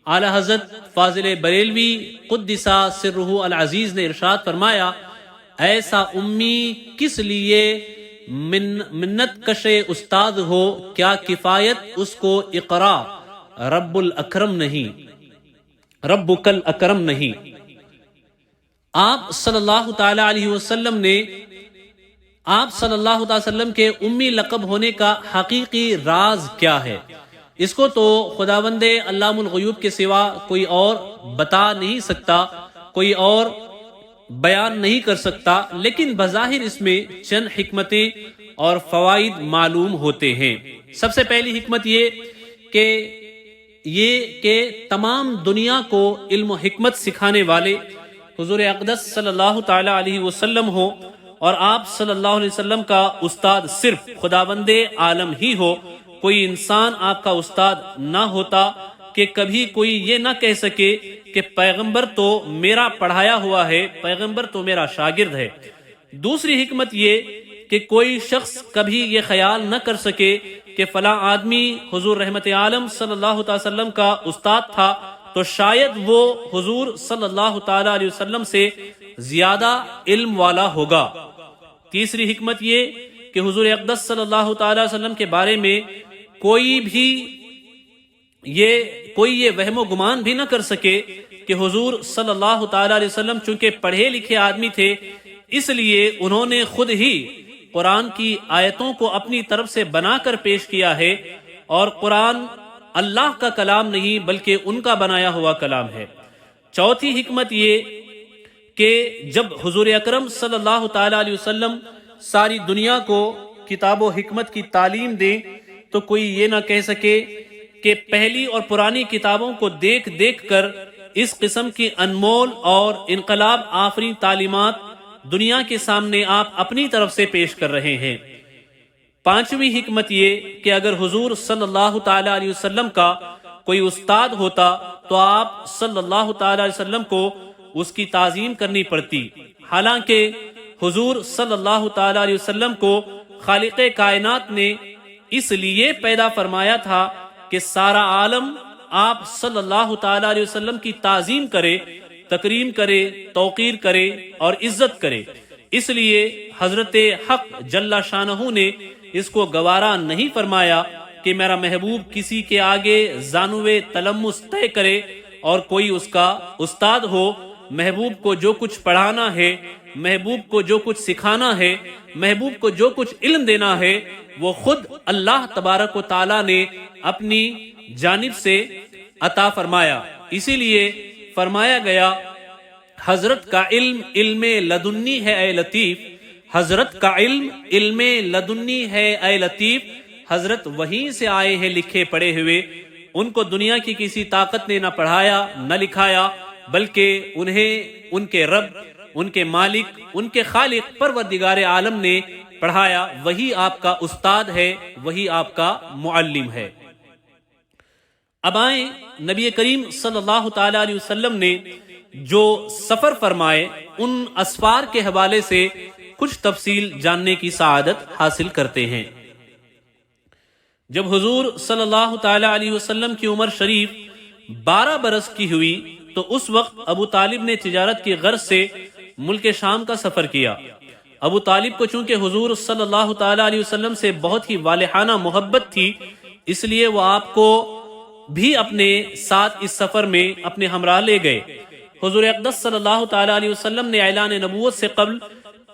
اعلی حضرت فاضل بریلوی قدس سرہ العزیز نے ارشاد فرمایا: ایسا امی کس لیے منت کش استاد ہو، کیا کفایت اس کو اقرا رب الاکرم نہیں، ربک الاکرم نہیں۔ آپ صلی اللہ تعالی علیہ وسلم نے آپ صلی اللہ تعالی وسلم کے امی لقب ہونے کا حقیقی راز کیا ہے؟ اس کو تو خداوند علام الغیوب کے سوا کوئی اور بتا نہیں سکتا، کوئی اور بیان نہیں کر سکتا، لیکن بظاہر اس میں چند حکمتیں اور فوائد معلوم ہوتے ہیں۔ سب سے پہلی حکمت یہ کہ تمام دنیا کو علم و حکمت سکھانے والے حضور اقدس صلی اللہ تعالی علیہ وسلم ہو، اور آپ صلی اللہ علیہ وسلم کا استاد صرف خداوند عالم ہی ہو۔ کوئی انسان آپ کا استاد نہ ہوتا کہ کبھی کوئی یہ نہ کہہ سکے کہ پیغمبر تو میرا پڑھایا ہوا ہے، پیغمبر تو میرا شاگرد ہے۔ دوسری حکمت یہ کہ کوئی شخص کبھی یہ خیال نہ کر سکے کہ فلاں آدمی حضور رحمت عالم صلی اللہ تعالی وسلم کا استاد تھا تو شاید وہ حضور صلی اللہ تعالی علیہ وسلم سے زیادہ علم والا ہوگا۔ تیسری حکمت یہ کہ حضور اقدس صلی اللہ تعالی وسلم کے بارے میں کوئی یہ وہم و گمان بھی نہ کر سکے کہ حضور صلی اللہ تعالی علیہ وسلم چونکہ پڑھے لکھے آدمی تھے، اس لیے انہوں نے خود ہی قرآن کی آیتوں کو اپنی طرف سے بنا کر پیش کیا ہے، اور قرآن اللہ کا کلام نہیں بلکہ ان کا بنایا ہوا کلام ہے۔ چوتھی حکمت یہ کہ جب حضور اکرم صلی اللہ تعالی علیہ وسلم ساری دنیا کو کتاب و حکمت کی تعلیم دیں تو کوئی یہ نہ کہہ سکے کہ پہلی اور پرانی کتابوں کو دیکھ دیکھ کر اس قسم کی انمول اور انقلاب آفرین تعلیمات دنیا کے سامنے آپ اپنی طرف سے پیش کر رہے ہیں۔ پانچویں حکمت یہ کہ اگر حضور صلی اللہ تعالی علیہ وسلم کا کوئی استاد ہوتا تو آپ صلی اللہ تعالی علیہ وسلم کو اس کی تعظیم کرنی پڑتی، حالانکہ حضور صلی اللہ تعالی علیہ وسلم کو خالق کائنات نے اس لیے پیدا فرمایا تھا کہ سارا عالم آپ صلی اللہ تعالی علیہ وسلم کی تعظیم کرے، تکریم کرے، توقیر کرے اور عزت کرے۔ اس لیے حضرت حق جل شانہ نے اس کو گوارا نہیں فرمایا کہ میرا محبوب کسی کے آگے زانوے تلمس طے کرے اور کوئی اس کا استاد ہو۔ محبوب کو جو کچھ پڑھانا ہے، محبوب کو جو کچھ سکھانا ہے، محبوب کو جو کچھ علم دینا ہے، وہ خود اللہ تبارک و تعالی نے اپنی جانب سے عطا فرمایا۔ اسی لیے فرمایا گیا حضرت کا علم علم لدنی ہے اے لطیف، حضرت کا علم علم لدنی ہے اے لطیف۔ حضرت وہیں سے آئے ہیں لکھے پڑھے ہوئے، ان کو دنیا کی کسی طاقت نے نہ پڑھایا نہ لکھایا، بلکہ انہیں ان کے رب، ان کے مالک، ان کے خالق پروردگار عالم نے پڑھایا۔ وہی آپ کا استاد ہے، وہی آپ کا معلم ہے۔ اب آئیں نبی کریم صلی اللہ تعالی علیہ وسلم نے جو سفر فرمائے ان اسفار کے حوالے سے کچھ تفصیل جاننے کی سعادت حاصل کرتے ہیں۔ جب حضور صلی اللہ تعالی علیہ وسلم کی عمر شریف 12 برس کی ہوئی تو اس وقت ابو طالب نے تجارت کی غرض سے ملک شام کا سفر کیا۔ ابو طالب کو چونکہ حضور صلی اللہ تعالی علیہ وسلم سے بہت ہی والہانہ محبت تھی، اس لیے وہ آپ کو بھی اپنے ساتھ اس سفر میں اپنے ہمراہ لے گئے۔ حضور اقدس صلی اللہ تعالی علیہ وسلم نے اعلان نبوت سے قبل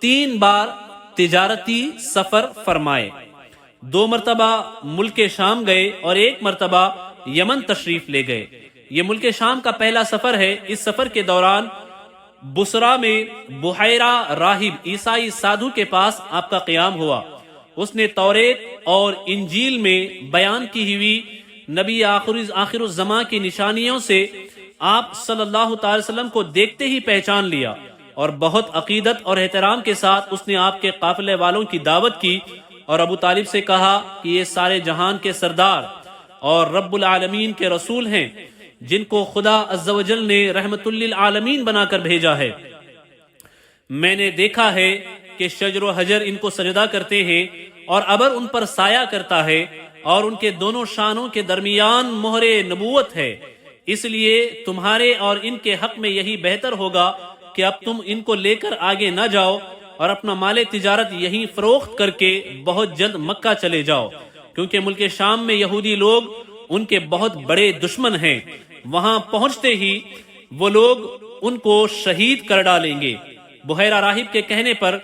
3 بار تجارتی سفر فرمائے۔ 2 مرتبہ ملک شام گئے اور 1 مرتبہ یمن تشریف لے گئے۔ یہ ملک شام کا پہلا سفر ہے۔ اس سفر کے دوران بصرہ میں بحیرہ راہب عیسائی سادھو کے پاس آپ کا قیام ہوا۔ اس نے توریت اور انجیل میں بیان کی ہوئی نبی آخر الزمان کی نشانیوں سے آپ صلی اللہ تعالی وسلم کو دیکھتے ہی پہچان لیا، اور بہت عقیدت اور احترام کے ساتھ اس نے آپ کے قافلے والوں کی دعوت کی اور ابو طالب سے کہا کہ یہ سارے جہان کے سردار اور رب العالمین کے رسول ہیں، جن کو خدا عز و جل نے رحمت للعالمین بنا کر بھیجا ہے۔ میں نے دیکھا ہے کہ شجر و حجر ان کو سجدہ کرتے ہیں اور ابر ان پر سایہ کرتا ہے، اور ان کے دونوں شانوں کے درمیان مہر نبوت ہے۔ اس لیے تمہارے اور ان کے حق میں یہی بہتر ہوگا کہ اب تم ان کو لے کر آگے نہ جاؤ اور اپنا مال تجارت یہیں فروخت کر کے بہت جلد مکہ چلے جاؤ، کیونکہ ملک شام میں یہودی لوگ ان کے بہت بڑے دشمن ہیں۔ وہاں پہنچتے ہی وہ لوگ ان کو شہید کر ڈالیں گے۔ بحیرہ راہب کے کہنے پر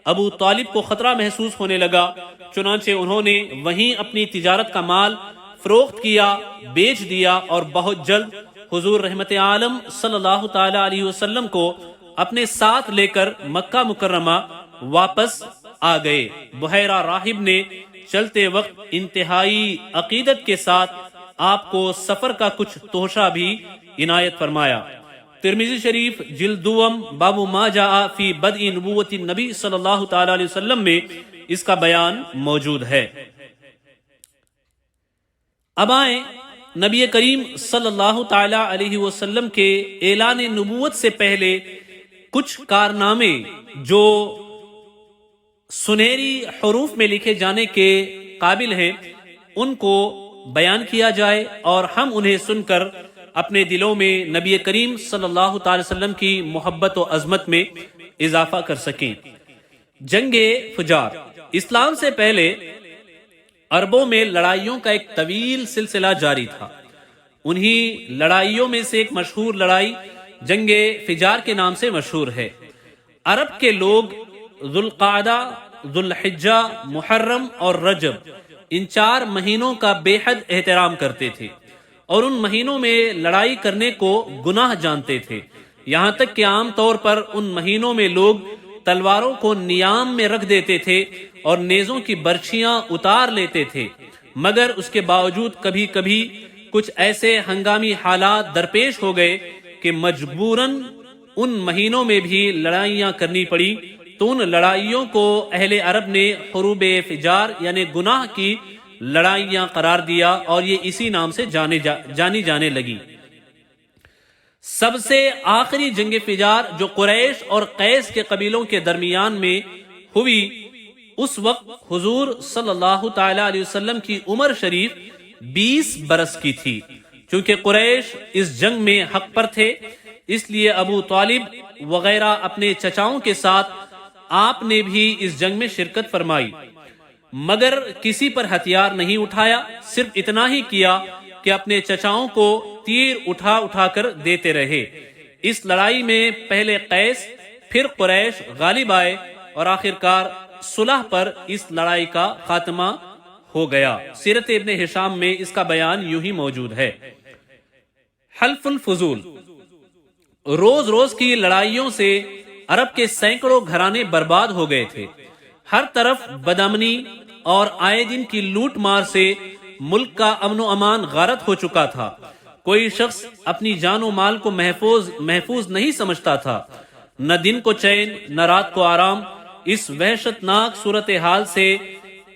ابو طالب کو خطرہ محسوس ہونے لگا، چنانچہ انہوں نے وہیں اپنی تجارت کا مال فروخت کیا، بیچ دیا، اور بہت جلد حضور رحمت عالم صلی اللہ تعالی علیہ وسلم کو اپنے ساتھ لے کر مکہ مکرمہ واپس آ گئے۔ بحیرہ راہب نے چلتے وقت انتہائی عقیدت کے ساتھ آپ کو سفر کا کچھ توشہ بھی عنایت فرمایا۔ ترمذی شریف جلد دوم باب ما جاء فی بدء نبوت النبی صلی اللہ تعالی علیہ وسلم میں اس کا بیان موجود ہے۔ اب آئیں نبی کریم صلی اللہ تعالی علیہ وسلم کے اعلان نبوت سے پہلے کچھ کارنامے جو سنہری حروف میں لکھے جانے کے قابل ہیں ان کو بیان کیا جائے، اور ہم انہیں سن کر اپنے دلوں میں نبی کریم صلی اللہ تعالی وسلم کی محبت و عظمت میں اضافہ کر سکیں۔ جنگ فجار۔ اسلام سے پہلے عربوں میں لڑائیوں کا ایک طویل سلسلہ جاری تھا۔ انہی لڑائیوں میں سے ایک مشہور لڑائی جنگ فجار کے نام سے مشہور ہے۔ عرب کے لوگ ذوالقعدہ، ذوالحجہ، محرم اور رجب، ان 4 مہینوں کا بے حد احترام کرتے تھے، اور ان مہینوں میں لڑائی کرنے کو گناہ جانتے تھے، یہاں تک کہ عام طور پر ان مہینوں میں لوگ تلواروں کو نیام میں رکھ دیتے تھے اور نیزوں کی برچھیاں اتار لیتے تھے، مگر اس کے باوجود کبھی کبھی کچھ ایسے ہنگامی حالات درپیش ہو گئے کہ مجبوراً ان مہینوں میں بھی لڑائیاں کرنی پڑی، تو ان لڑائیوں کو اہل عرب نے حروب فجار یعنی گناہ کی لڑائیاں قرار دیا، اور یہ اسی نام سے جانی جانے لگی۔ سب سے آخری جنگ فجار جو قریش اور قیس کے قبیلوں کے درمیان میں ہوئی، اس وقت حضور صلی اللہ تعالی علیہ وسلم کی عمر شریف 20 برس کی تھی۔ چونکہ قریش اس جنگ میں حق پر تھے، اس لیے ابو طالب وغیرہ اپنے چچاؤں کے ساتھ آپ نے بھی اس جنگ میں شرکت فرمائی، مگر کسی پر ہتھیار نہیں اٹھایا، صرف اتنا ہی کیا کہ اپنے چچاؤں کو تیر اٹھا اٹھا کر دیتے رہے۔ اس لڑائی میں پہلے قیس پھر قریش غالب آئے، اور آخرکار صلح پر اس لڑائی کا خاتمہ ہو گیا۔ سیرت ابن ہشام میں اس کا بیان یوں ہی موجود ہے۔ حلف الفضول۔ روز روز کی لڑائیوں سے عرب کے سینکڑوں گھرانے برباد ہو گئے تھے۔ ہر طرف بدامنی اور آئے دن کی لوٹ مار سے ملک کا امن و امان غارت ہو چکا تھا۔ کوئی شخص اپنی جان و مال کو محفوظ نہیں سمجھتا تھا، نہ دن کو چین نہ رات کو آرام۔ اس وحشتناک صورتحال سے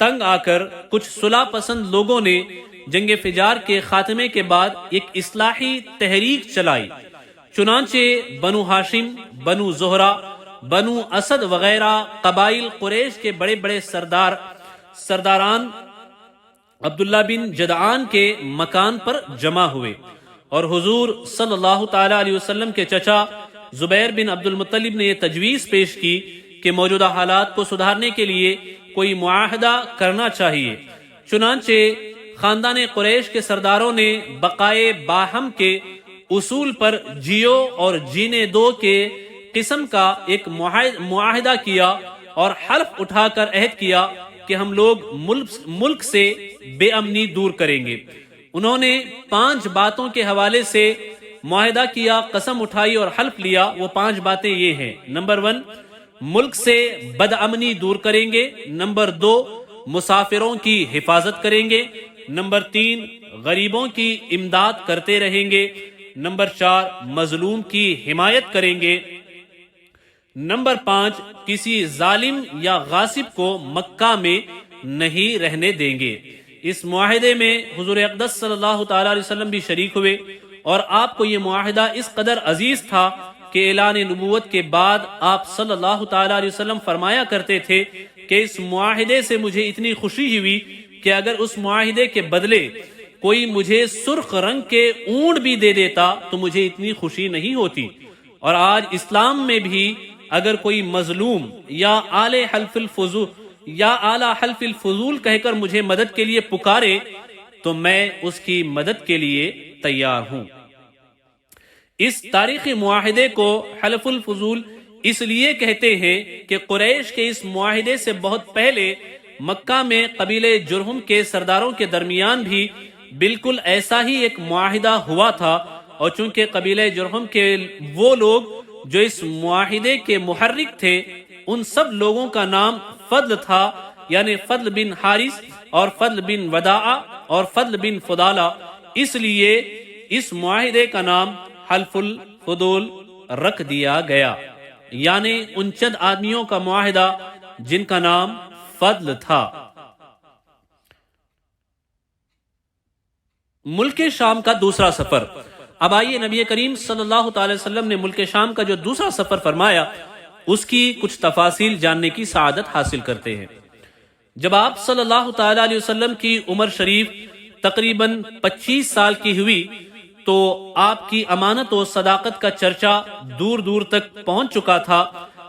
تنگ آ کر کچھ صلح پسند لوگوں نے جنگ فجار کے خاتمے کے بعد ایک اصلاحی تحریک چلائی۔ چنانچہ بنو ہاشم، بنو زہرہ بنو اسد وغیرہ قبائل قریش کے بڑے بڑے سرداران عبداللہ بن جدعان کے مکان پر جمع ہوئے، اور حضور صلی اللہ تعالی علیہ وسلم کے چچا زبیر بن عبد المطلب نے یہ تجویز پیش کی کہ موجودہ حالات کو سدھارنے کے لیے کوئی معاہدہ کرنا چاہیے۔ چنانچہ خاندان قریش کے سرداروں نے بقائے باہم کے اصول پر جیو اور جینے دو کے قسم کا ایک معاہدہ کیا اور حلف اٹھا کر عہد کیا کہ ہم لوگ ملک سے بے امنی دور کریں گے۔ انہوں نے 5 باتوں کے حوالے سے معاہدہ کیا، قسم اٹھائی اور حلف لیا۔ وہ 5 باتیں یہ ہیں: نمبر 1، ملک سے بد امنی دور کریں گے۔ نمبر 2، مسافروں کی حفاظت کریں گے۔ نمبر 3، غریبوں کی امداد کرتے رہیں گے۔ نمبر 4، مظلوم کی حمایت کریں گے۔ نمبر 5، کسی ظالم یا غاصب کو مکہ میں نہیں رہنے دیں گے۔ اس معاہدے میں حضور اقدس صلی اللہ تعالی علیہ وسلم بھی شریک ہوئے، اور آپ کو یہ معاہدہ اس قدر عزیز تھا کہ اعلان نبوت کے بعد آپ صلی اللہ تعالی علیہ وسلم فرمایا کرتے تھے کہ اس معاہدے سے مجھے اتنی خوشی ہوئی کہ اگر اس معاہدے کے بدلے کوئی مجھے سرخ رنگ کے اونٹ بھی دے دیتا تو مجھے اتنی خوشی نہیں ہوتی۔ اور آج اسلام میں بھی اگر کوئی مظلوم یا اعلی حلف الفضول کہہ کر مجھے مدد کے لیے پکارے تو میں اس کی مدد کے لیے تیار ہوں۔ اس تاریخی معاہدے کو حلف الفضول اس لیے کہتے ہیں کہ قریش کے اس معاہدے سے بہت پہلے مکہ میں قبیلے جرہم کے سرداروں کے درمیان بھی بالکل ایسا ہی ایک معاہدہ ہوا تھا، اور چونکہ قبیلے جرہم کے وہ لوگ جو اس معاہدے کے محرک تھے ان سب لوگوں کا نام فضل تھا، یعنی فضل بن حارث اور فضل بن وداع اور فضل بن فضالہ، اس لیے اس معاہدے کا نام حلف الفضول رکھ دیا گیا، یعنی ان چند آدمیوں کا معاہدہ جن کا نام فضل تھا۔ ملک شام کا دوسرا سفر۔ اب آئیے نبی کریم صلی اللہ تعالی وسلم نے ملک شام کا جو دوسرا سفر فرمایا اس کی کچھ تفاصیل جاننے کی سعادت حاصل کرتے ہیں۔ جب آپ صلی اللہ تعالی علیہ وسلم کی عمر شریف تقریباً 25 سال کی ہوئی تو آپ کی امانت و صداقت کا چرچا دور دور تک پہنچ چکا تھا۔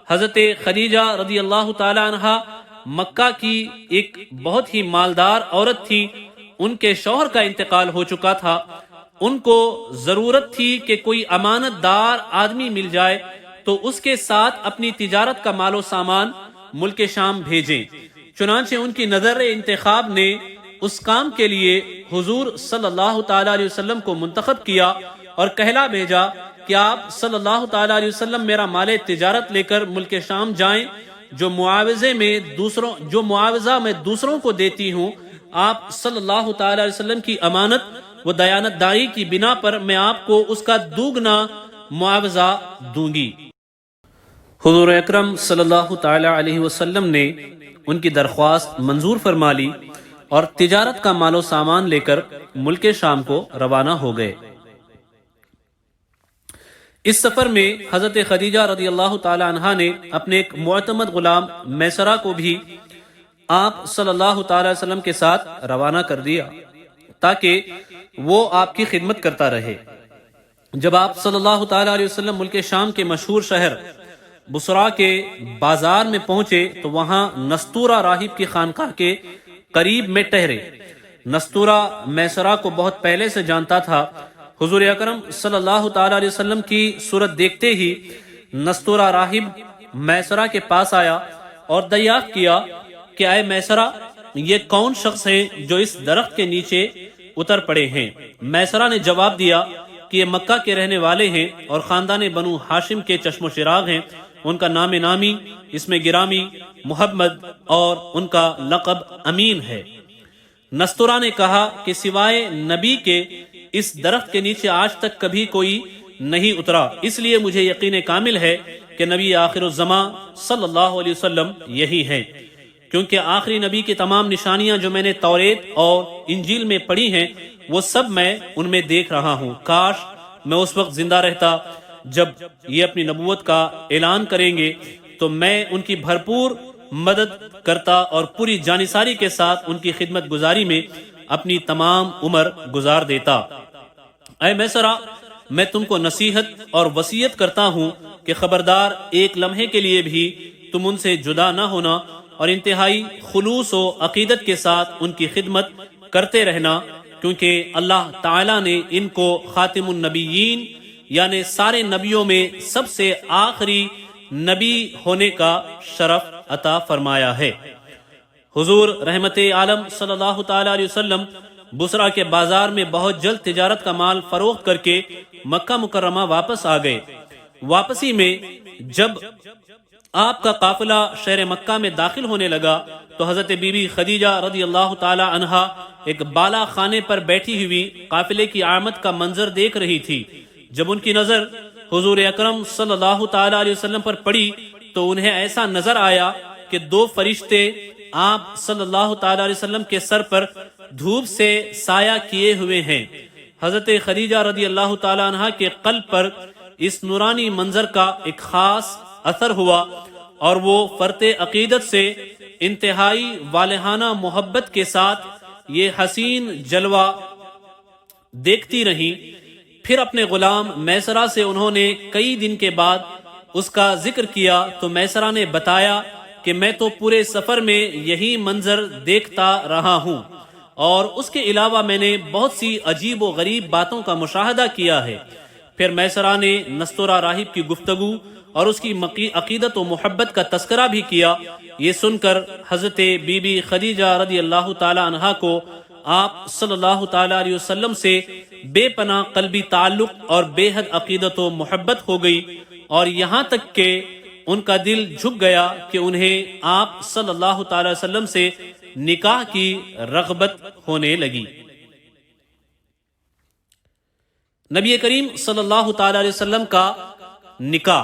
حضرت خدیجہ رضی اللہ تعالی عنہا مکہ کی ایک بہت ہی مالدار عورت تھی، ان کے شوہر کا انتقال ہو چکا تھا، ان کو ضرورت تھی کہ کوئی امانت دار آدمی مل جائے تو اس کے ساتھ اپنی تجارت کا مال و سامان ملک شام بھیجیں۔ چنانچہ ان کی نظر انتخاب نے اس کام کے لیے حضور صلی اللہ تعالی علیہ وسلم کو منتخب کیا اور کہلا بھیجا کہ آپ صلی اللہ تعالی علیہ وسلم میرا مال تجارت لے کر ملک شام جائیں، جو معاوضہ میں دوسروں کو دیتی ہوں، آپ صلی اللہ تعالی علیہ وسلم کی امانت و دیانت داری کی بنا پر میں آپ کو اس کا دوگنا معاوضہ دوں گی۔ حضور اکرم صلی اللہ تعالی علیہ وسلم نے ان کی درخواست منظور فرما لی اور تجارت کا مال و سامان لے کر ملک شام کو روانہ ہو گئے۔ اس سفر میں حضرت خدیجہ رضی اللہ تعالی عنہا نے اپنے ایک معتمد غلام میسرہ کو بھی آپ صلی اللہ تعالی وسلم کے ساتھ روانہ کر دیا تاکہ وہ آپ کی خدمت کرتا رہے۔ جب آپ صلی اللہ تعالی علیہ وسلم ملک شام کے مشہور شہر بصرہ کے بازار میں پہنچے تو وہاں نستورہ راہب کی خانقاہ کے قریب میں ٹھہرے۔ نستورہ میسرہ کو بہت پہلے سے جانتا تھا۔ حضور اکرم صلی اللہ تعالی علیہ وسلم کی صورت دیکھتے ہی نستورہ راہب میسرہ کے پاس آیا اور دریافت کیا کہ اے میسرہ، یہ کون شخص ہیں جو اس درخت کے نیچے اتر پڑے ہیں؟ میسرہ نے جواب دیا کہ یہ مکہ کے رہنے والے ہیں اور خاندان بنو ہاشم کے چشم و چراغ ہیں۔ ان کا نام نامی، اسم گرامی محمد اور ان کا لقب امین ہے۔ نستورہ نے کہا کہ سوائے نبی کے اس درخت کے نیچے آج تک کبھی کوئی نہیں اترا، اس لیے مجھے یقین کامل ہے کہ نبی آخر الزماں صلی اللہ علیہ وسلم یہی ہیں، کیونکہ آخری نبی کی تمام نشانیاں جو میں نے توریت اور انجیل میں پڑھی ہیں وہ سب میں ان میں دیکھ رہا ہوں۔ کاش میں اس وقت زندہ رہتا جب یہ اپنی نبوت کا اعلان کریں گے تو میں ان کی بھرپور مدد کرتا اور پوری جانثاری کے ساتھ ان کی خدمت گزاری میں اپنی تمام عمر گزار دیتا۔ اے میسرہ، میں تم کو نصیحت اور وصیت کرتا ہوں کہ خبردار ایک لمحے کے لیے بھی تم ان سے جدا نہ ہونا اور انتہائی خلوص و عقیدت کے ساتھ ان کی خدمت کرتے رہنا، کیونکہ اللہ تعالیٰ نے ان کو خاتم النبیین یعنی سارے نبیوں میں سب سے آخری نبی ہونے کا شرف عطا فرمایا ہے۔ حضور رحمت عالم صلی اللہ تعالی علیہ وسلم بصرہ کے بازار میں بہت جلد تجارت کا مال فروخت کر کے مکہ مکرمہ واپس آ گئے۔ واپسی میں جب آپ کا قافلہ شہر مکہ میں داخل ہونے لگا تو حضرت بی بی خدیجہ رضی اللہ تعالی عنہا ایک بالا خانے پر بیٹھی ہوئی قافلے کی آمد کا منظر دیکھ رہی تھی۔ جب ان کی نظر حضور اکرم صلی اللہ تعالی علیہ وسلم پر پڑی تو انہیں ایسا نظر آیا کہ دو فرشتے آپ صلی اللہ تعالی علیہ وسلم کے سر پر دھوپ سے سایہ کیے ہوئے ہیں۔ حضرت خدیجہ رضی اللہ تعالی عنہ کے قلب پر اس نورانی منظر کا ایک خاص اثر ہوا اور وہ فرط عقیدت سے انتہائی والہانہ محبت کے ساتھ یہ حسین جلوہ دیکھتی رہیں۔ پھر اپنے غلام میسرہ سے انہوں نے کئی دن کے بعد اس کا ذکر کیا تو میسرہ نے بتایا کہ میں تو پورے سفر میں یہی منظر دیکھتا رہا ہوں، اور اس کے علاوہ میں نے بہت سی عجیب و غریب باتوں کا مشاہدہ کیا ہے۔ پھر میسرہ نے نستورہ راہب کی گفتگو اور اس کی عقیدت و محبت کا تذکرہ بھی کیا۔ یہ سن کر حضرت بی بی خدیجہ رضی اللہ تعالی عنہا کو آپ صلی اللہ تعالی علیہ وسلم سے بے پناہ قلبی تعلق اور بے حد عقیدت و محبت ہو گئی، اور یہاں تک کہ ان کا دل جھک گیا کہ انہیں آپ صلی اللہ تعالی وسلم سے نکاح کی رغبت ہونے لگی۔ نبی کریم صلی اللہ تعالی علیہ وسلم کا نکاح۔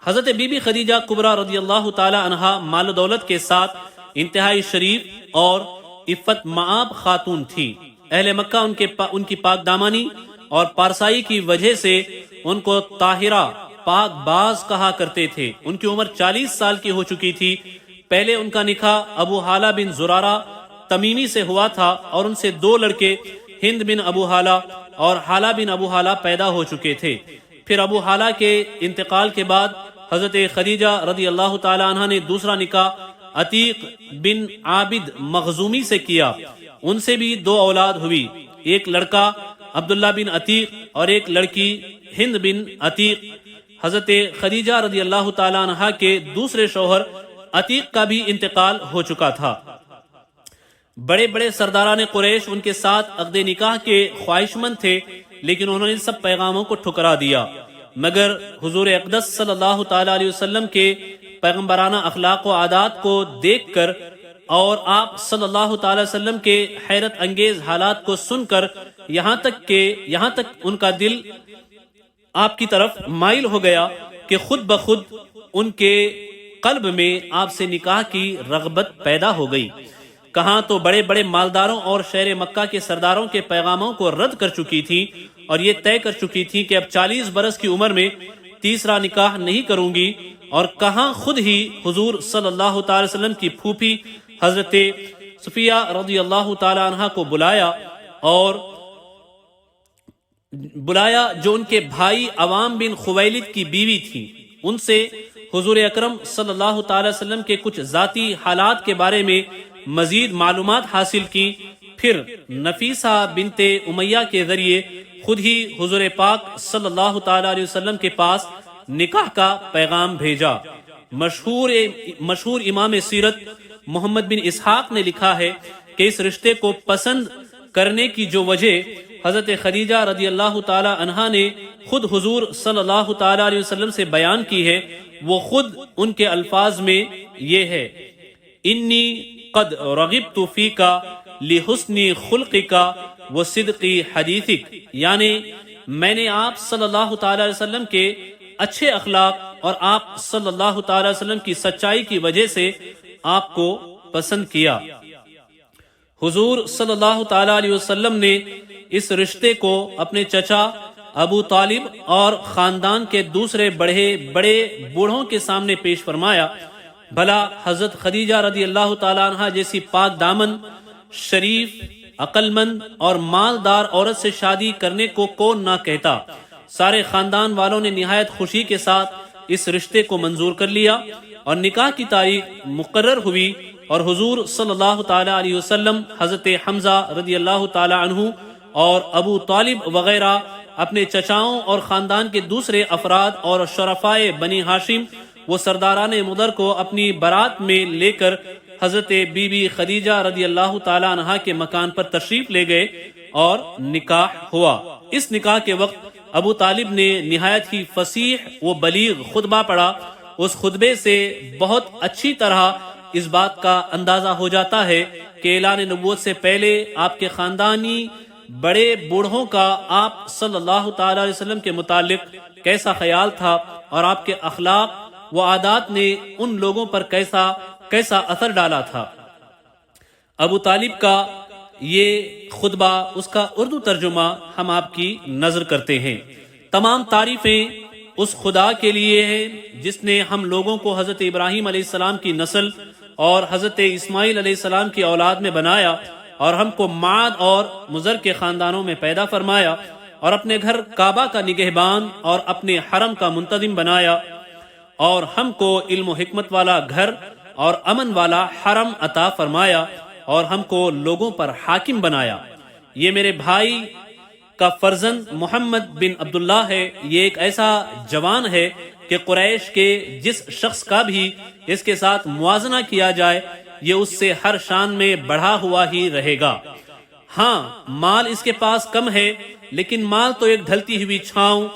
حضرت بی بی خدیجہ کبریٰ رضی اللہ تعالی عنہا مال و دولت کے ساتھ انتہائی شریف اور عفت مآب خاتون تھی۔ اہل مکہ ان کی پاک دامانی اور پارسائی کی وجہ سے ان کو طاہرہ پاک باز کہا کرتے تھے۔ ان کی عمر 40 سال کی ہو چکی تھی۔ پہلے ان کا نکاح ابو حالہ بن زرارہ تمیمی سے ہوا تھا اور ان سے 2 لڑکے ہند بن ابو حالہ اور حالہ بن ابو حالہ پیدا ہو چکے تھے۔ پھر ابو حالہ کے انتقال کے بعد حضرت خدیجہ رضی اللہ تعالی عنہ نے دوسرا نکاح عتیق بن عابد مخزومی سے کیا۔ ان سے بھی 2 اولاد ہوئی، ایک لڑکا عبداللہ بن عتیق اور ایک لڑکی ہند بن عتیق۔ حضرت خدیجہ رضی اللہ تعالی عنہ کے دوسرے شوہر عتیق کا بھی انتقال ہو چکا تھا۔ بڑے بڑے سرداران قریش ان کے ساتھ عقد نکاح کے خواہش مند تھے، لیکن انہوں نے سب پیغاموں کو ٹھکرا دیا، مگر حضور اقدس صلی اللہ تعالی علیہ وسلم کے پیغمبرانہ اخلاق و عادات کو دیکھ کر اور آپ صلی اللہ تعالی وسلم کے حیرت انگیز حالات کو سن کر یہاں تک ان کا دل آپ کی طرف مائل ہو گیا کہ خود بخود ان کے قلب میں آپ سے نکاح کی رغبت پیدا ہو گئی۔ کہاں تو بڑے بڑے مالداروں اور شہر مکہ کے سرداروں کے پیغاموں کو رد کر چکی تھی اور یہ طے کر چکی تھی کہ اب 40 برس کی عمر میں تیسرا نکاح نہیں کروں گی، اور کہاں خود ہی حضور صلی اللہ تعالی وسلم کی پھوپھی حضرت صفیہ رضی اللہ تعالی عنہ کو بلایا جو ان کے بھائی عوام بن خویلد کی بیوی تھی۔ ان سے حضور اکرم صلی اللہ تعالی وسلم کے کچھ ذاتی حالات کے بارے میں مزید معلومات حاصل کی۔ پھر نفیسہ بنت امیہ کے ذریعے خود ہی حضور پاک صلی اللہ تعالی علیہ وسلم کے پاس نکاح کا پیغام بھیجا۔ مشہور امام سیرت محمد بن اسحاق نے لکھا ہے کہ اس رشتے کو پسند کرنے کی جو وجہ حضرت خدیجہ رضی اللہ تعالی عنہا نے خود حضور صلی اللہ تعالی علیہ وسلم سے بیان کی ہے، وہ خود ان کے الفاظ میں یہ ہے: انی قد رغبت فیک لحسن خلقک وصدق حدیثک، یعنی میں نے آپ صلی اللہ تعالی علیہ وسلم کے اچھے اخلاق اور آپ صلی اللہ تعالی وسلم کی سچائی کی وجہ سے آپ کو پسند کیا۔ حضور صلی اللہ تعالی علیہ وسلم نے اس رشتے کو اپنے چچا ابو طالب اور خاندان کے دوسرے بڑے بوڑھوں کے سامنے پیش فرمایا، بھلا حضرت خدیجہ رضی اللہ تعالیٰ عنہ جیسی پاک دامن، شریف، عقل مند اور مالدار عورت سے شادی کرنے کو کون نہ کہتا۔ سارے خاندان والوں نے نہایت خوشی کے ساتھ اس رشتے کو منظور کر لیا اور نکاح کی تاریخ مقرر ہوئی، اور حضور صلی اللہ تعالیٰ علیہ وسلم، حضرت حمزہ رضی اللہ تعالیٰ عنہ اور ابو طالب وغیرہ اپنے چچاؤں اور خاندان کے دوسرے افراد اور شرفائے بنی ہاشم وہ سرداران مدر کو اپنی بارات میں لے کر حضرت بی بی خدیجہ رضی اللہ تعالیٰ عنہا کے مکان پر تشریف لے گئے اور نکاح ہوا۔ اس نکاح کے وقت ابو طالب نے نہایت ہی فصیح و بلیغ خطبہ پڑھا۔ اس خطبے سے بہت اچھی طرح اس بات کا اندازہ ہو جاتا ہے کہ اعلان نبوت سے پہلے آپ کے خاندانی بڑے بوڑھوں کا آپ صلی اللہ تعالی علیہ وسلم کے متعلق کیسا خیال تھا، اور آپ کے اخلاق و عادات نے ان لوگوں پر کیسا اثر ڈالا تھا۔ ابو طالب کا یہ خطبہ، اس کا اردو ترجمہ ہم آپ کی نظر کرتے ہیں۔ تمام تعریفیں اس خدا کے لیے ہے جس نے ہم لوگوں کو حضرت ابراہیم علیہ السلام کی نسل اور حضرت اسماعیل علیہ السلام کی اولاد میں بنایا، اور ہم کو معد اور مضر کے خاندانوں میں پیدا فرمایا، اور اپنے گھر کعبہ کا نگہبان اور اپنے حرم کا منتظم بنایا، اور ہم کو علم و حکمت والا گھر اور امن والا حرم عطا فرمایا، اور ہم کو لوگوں پر حاکم بنایا۔ یہ میرے بھائی کا فرزند محمد بن عبداللہ ہے۔ یہ ایک ایسا جوان ہے کہ قریش کے جس شخص کا بھی اس کے ساتھ موازنہ کیا جائے یہ اس سے ہر شان میں بڑھا ہوا ہی رہے گا۔ ہاں، مال اس کے پاس کم ہے، لیکن مال تو ایک ڈھلتی ہوئی چھاؤں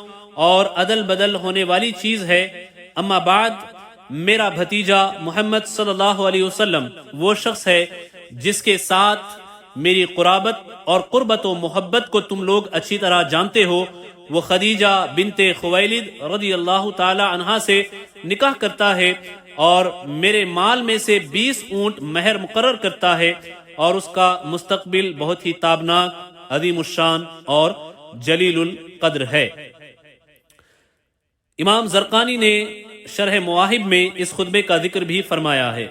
اور عدل بدل ہونے والی چیز ہے۔ اما بعد، میرا بھتیجا محمد صلی اللہ علیہ وسلم وہ شخص ہے جس کے ساتھ میری قرابت اور قربت و محبت کو تم لوگ اچھی طرح جانتے ہو۔ وہ خدیجہ بنت خویلد رضی اللہ تعالی عنہا سے نکاح کرتا ہے اور میرے مال میں سے 20 اونٹ مہر مقرر کرتا ہے، اور اس کا مستقبل بہت ہی تابناک، عظیم الشان اور جلیل القدر ہے۔ امام زرقانی نے شرح مواہب میں اس خطبے کا ذکر بھی فرمایا ہے۔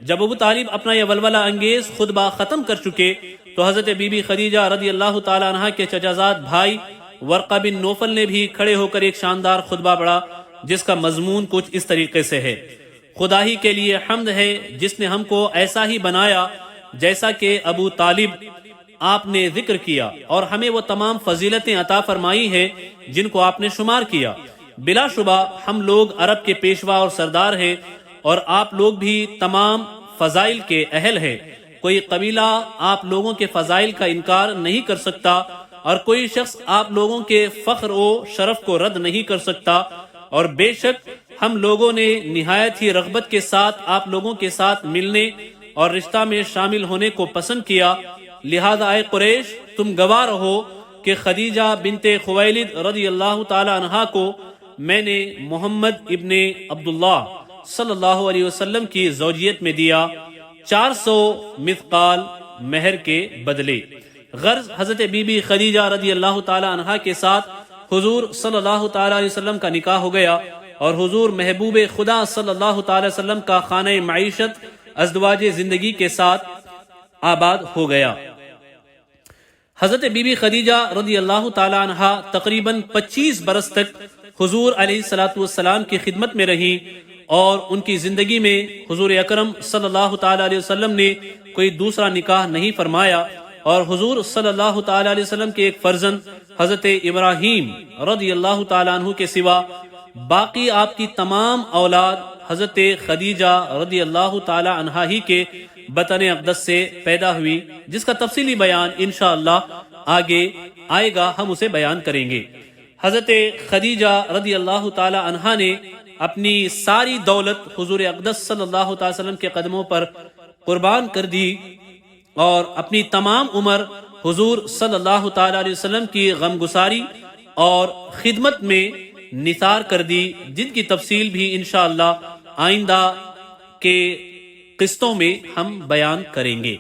جب ابو طالب اپنا یہ ولولہ انگیز خطبہ ختم کر چکے تو حضرت بی بی خدیجہ رضی اللہ تعالی عنہ کے چچازاد بھائی ورقہ بن نوفل نے بھی کھڑے ہو کر ایک شاندار خطبہ پڑھا، جس کا مضمون کچھ اس طریقے سے ہے: خدا ہی کے لیے حمد ہے جس نے ہم کو ایسا ہی بنایا جیسا کہ ابو طالب آپ نے ذکر کیا، اور ہمیں وہ تمام فضیلتیں عطا فرمائی ہیں جن کو آپ نے شمار کیا۔ بلا شبہ ہم لوگ عرب کے پیشوا اور سردار ہیں، اور آپ لوگ بھی تمام فضائل کے اہل ہیں۔ کوئی قبیلہ آپ لوگوں کے فضائل کا انکار نہیں کر سکتا، اور کوئی شخص آپ لوگوں کے فخر و شرف کو رد نہیں کر سکتا، اور بے شک ہم لوگوں نے نہایت ہی رغبت کے ساتھ آپ لوگوں کے ساتھ ملنے اور رشتہ میں شامل ہونے کو پسند کیا۔ لہذا اے قریش، تم گواہ رہو کہ خدیجہ بنت خویلد رضی اللہ تعالی عنہا کو میں نے محمد ابن عبداللہ صلی اللہ علیہ وسلم کی زوجیت میں دیا 400 مثقال مہر کے بدلے۔ غرض حضرت بی بی خدیجہ رضی اللہ تعالی عنہا کے ساتھ حضور صلی اللہ تعالی علیہ وسلم کا نکاح ہو گیا، اور حضور محبوب خدا صلی اللہ تعالی وسلم کا خانہ معیشت ازدواج زندگی کے ساتھ آباد ہو گیا۔ حضرت بی بی خدیجہ رضی اللہ تعالی عنہا تقریباً 25 برس تک حضور علیہ السلام کی خدمت میں رہی، اور ان کی زندگی میں حضور اکرم صلی اللہ تعالی علیہ وسلم نے کوئی دوسرا نکاح نہیں فرمایا، اور حضور صلی اللہ تعالی علیہ وسلم کے ایک فرزند حضرت ابراہیم رضی اللہ تعالی عنہ کے سوا باقی آپ کی تمام اولاد حضرت خدیجہ رضی اللہ تعالی عنہا ہی کے بطن اقدس سے پیدا ہوئی، جس کا تفصیلی بیان انشاءاللہ آگے آئے گا، ہم اسے بیان کریں گے۔ حضرت خدیجہ رضی اللہ تعالی عنہا نے اپنی ساری دولت حضور اقدس صلی اللہ تعالی وسلم کے قدموں پر قربان کر دی، اور اپنی تمام عمر حضور صلی اللہ تعالی علیہ وسلم کی غمگساری اور خدمت میں نثار کر دی، جن کی تفصیل بھی انشاءاللہ آئندہ کے قسطوں میں ہم بیان کریں گے۔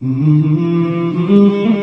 Mm-hmm.